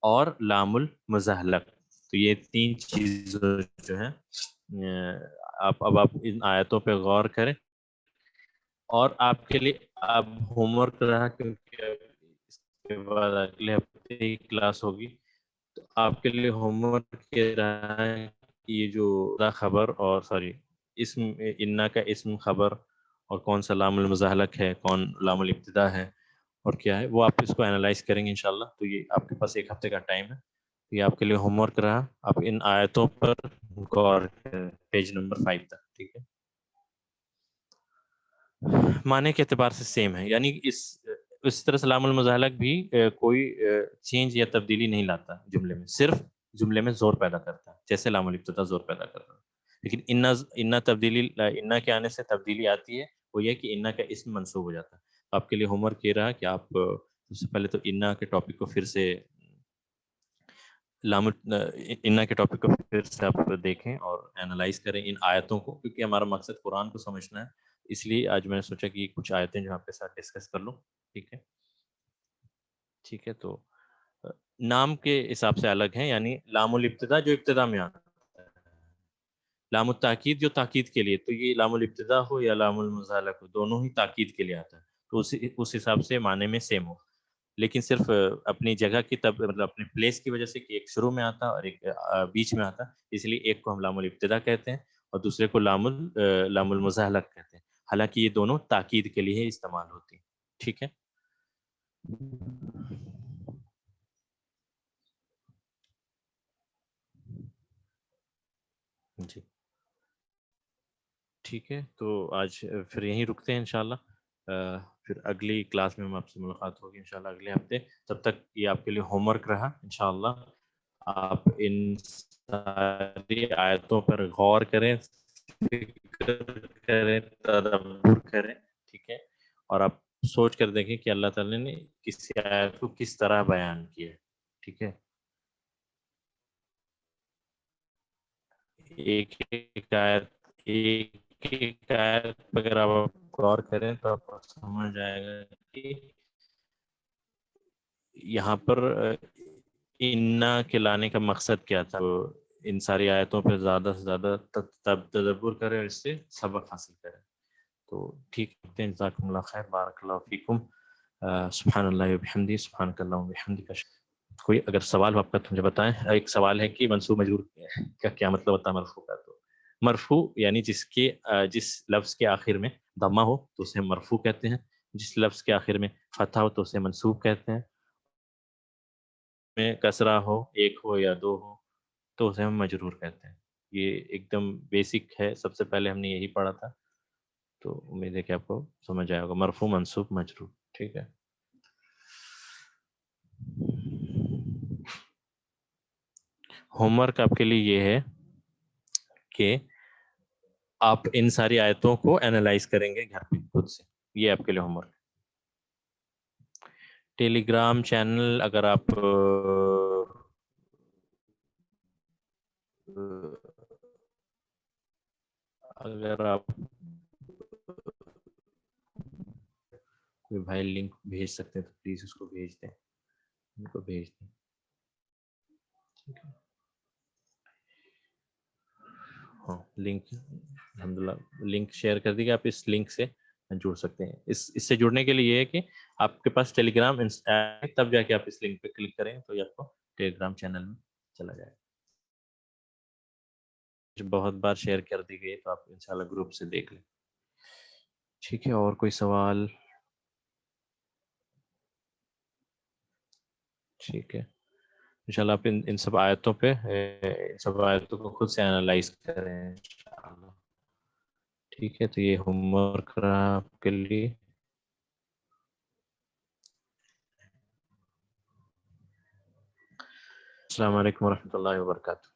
اور لام المزحلق. تو یہ 3 چیزیں جو ہیں آپ ان آیتوں پہ غور کریں. اور آپ کے لیے اب ہوم ورک رہا، کیونکہ اس کے بعد اگلے ہفتے ہفتے ہی کلاس ہوگی. تو آپ کے لیے ہوم ورک یہ رہا ہے کہ یہ جو خبر اور اسم انا کا اسم خبر اور کون سا لام المزاحلق ہے، کون لام الابتدا ہے اور کیا ہے، وہ آپ اس کو انالائز کریں گے انشاءاللہ. تو یہ آپ کے پاس ایک ہفتے کا ٹائم ہے. یہ آپ کے لیے ہوم ورک رہا. آپ ان آیتوں پر غور کریں پیج نمبر 5 تک. ٹھیک ہے. معنی کے اعتبار سے سیم ہے، یعنی اس طرح سے لام المزاحلق بھی کوئی چینج یا تبدیلی نہیں لاتا جملے میں، صرف جملے میں زور پیدا کرتا ہے جیسے لام الابتدا زور پیدا کرتا ہے. لیکن انا تبدیلی، انا کے آنے سے تبدیلی آتی ہے، وہ یہ کہ انا کا اسم منصوب ہو جاتا ہے. آپ کے لیے ہوم ورک یہ رہا کہ آپ سب سے پہلے تو انا کے ٹاپک کو پھر سے انا کے ٹاپک کو پھر سے آپ دیکھیں اور انالائز کریں ان آیتوں کو، کیونکہ ہمارا مقصد قرآن کو سمجھنا ہے. اس لیے آج میں نے سوچا کہ کچھ آیتیں جو آپ کے ساتھ ڈسکس کر لوں. ٹھیک ہے. ٹھیک ہے. تو نام کے حساب سے الگ ہیں، یعنی لام الابتدا جو ابتدا میں آتا ہے، لام التاکید جو تاکید کے لیے، تو یہ لام الابتدا ہو یا لام المزاحلق ہو، دونوں ہی تاکید کے لیے آتا ہے. تو اس حساب سے معنی میں سیم ہو، لیکن صرف اپنی جگہ کی مطلب اپنے پلیس کی وجہ سے کہ ایک شروع میں آتا اور ایک بیچ میں آتا، اس لیے ایک کو ہم لام الابتدا کہتے ہیں اور دوسرے کو لام المزاحلق کہتے ہیں. حالانکہ یہ دونوں تاکید کے لیے استعمال ہوتی. ٹھیک ہے. جی ٹھیک ہے. تو آج پھر یہیں رکتے ہیں انشاءاللہ. پھر اگلی کلاس میں ہم آپ سے ملاقات ہوگی انشاءاللہ اگلے ہفتے. تب تک یہ آپ کے لیے ہوم ورک رہا. انشاءاللہ آپ ان ساری آیتوں پر غور کریں، فکر کریں، تدبر کریں. ٹھیک ہے. اور آپ سوچ کر دیکھیں کہ اللہ تعالیٰ نے کسی آیت کو کس طرح بیان کیا. ٹھیک ہے. ایک ایک آیت اگر آپ غور کریں تو آپ کو سمجھ آئے گا کہ یہاں پر انا کے لانے کا مقصد کیا تھا. ان ساری آیتوں پہ زیادہ سے زیادہ تدبر کریں اور اس سے سبق حاصل کریں. تو ٹھیک ہے. جزاکم اللہ خیر. بارک اللہ فیکم. سبحان اللہ وبحمدہ. سبحانک اللہم وبحمدک. کوئی اگر سوال آپ کا تو مجھے بتائیں. ایک سوال ہے کہ منصوب مجرور کا کیا مطلب ہوتا ہے مرفوع کا. تو مرفوع یعنی جس لفظ کے آخر میں ضمہ ہو تو اسے مرفوع کہتے ہیں، جس لفظ کے آخر میں فتحہ ہو تو اسے منصوب کہتے ہیں، میں کسرہ ہو، ایک ہو یا دو ہو تو اسے ہم مجرور کہتے ہیں. یہ ایک دم بیسک ہے، سب سے پہلے ہم نے یہی پڑھا تھا. تو امید ہے کہ آپ کو سمجھ آئے گا. مرفوع، منصوب، مجرور. ٹھیک ہے. ہوم ورک آپ کے لیے یہ ہے کہ آپ ان ساری آیتوں کو انالائز کریں گے گھر پہ خود سے. یہ آپ کے لیے ہوم ورک. ٹیلی گرام چینل اگر آپ کوئی بھائی لنک بھیج سکتے ہیں تو پلیز اس کو بھیج دیں، ان کو بھیج دیں. ٹھیک ہے. ہاں لنک الحمدللہ لنک شیئر کر دی کہ آپ اس لنک سے جڑ سکتے ہیں. اس سے جڑنے کے لیے یہ ہے کہ آپ کے پاس ٹیلی گرام ہے، تب جا کے آپ اس لنک پہ کلک کریں تو یہ آپ کو ٹیلی گرام چینل میں چلا جائے. بہت بار شیئر کر دی گئی تو آپ انشاءاللہ گروپ سے دیکھ لیں. ٹھیک ہے. اور کوئی سوال؟ ٹھیک ہے. انشاءاللہ آپ ان سب آیتوں پہ ان سب آیتوں کو خود سے انالائز کریں انشاءاللہ. ٹھیک ہے. تو یہ ہوم ورک رہا آپ کے لیے. السلام علیکم ورحمۃ اللہ وبرکاتہ.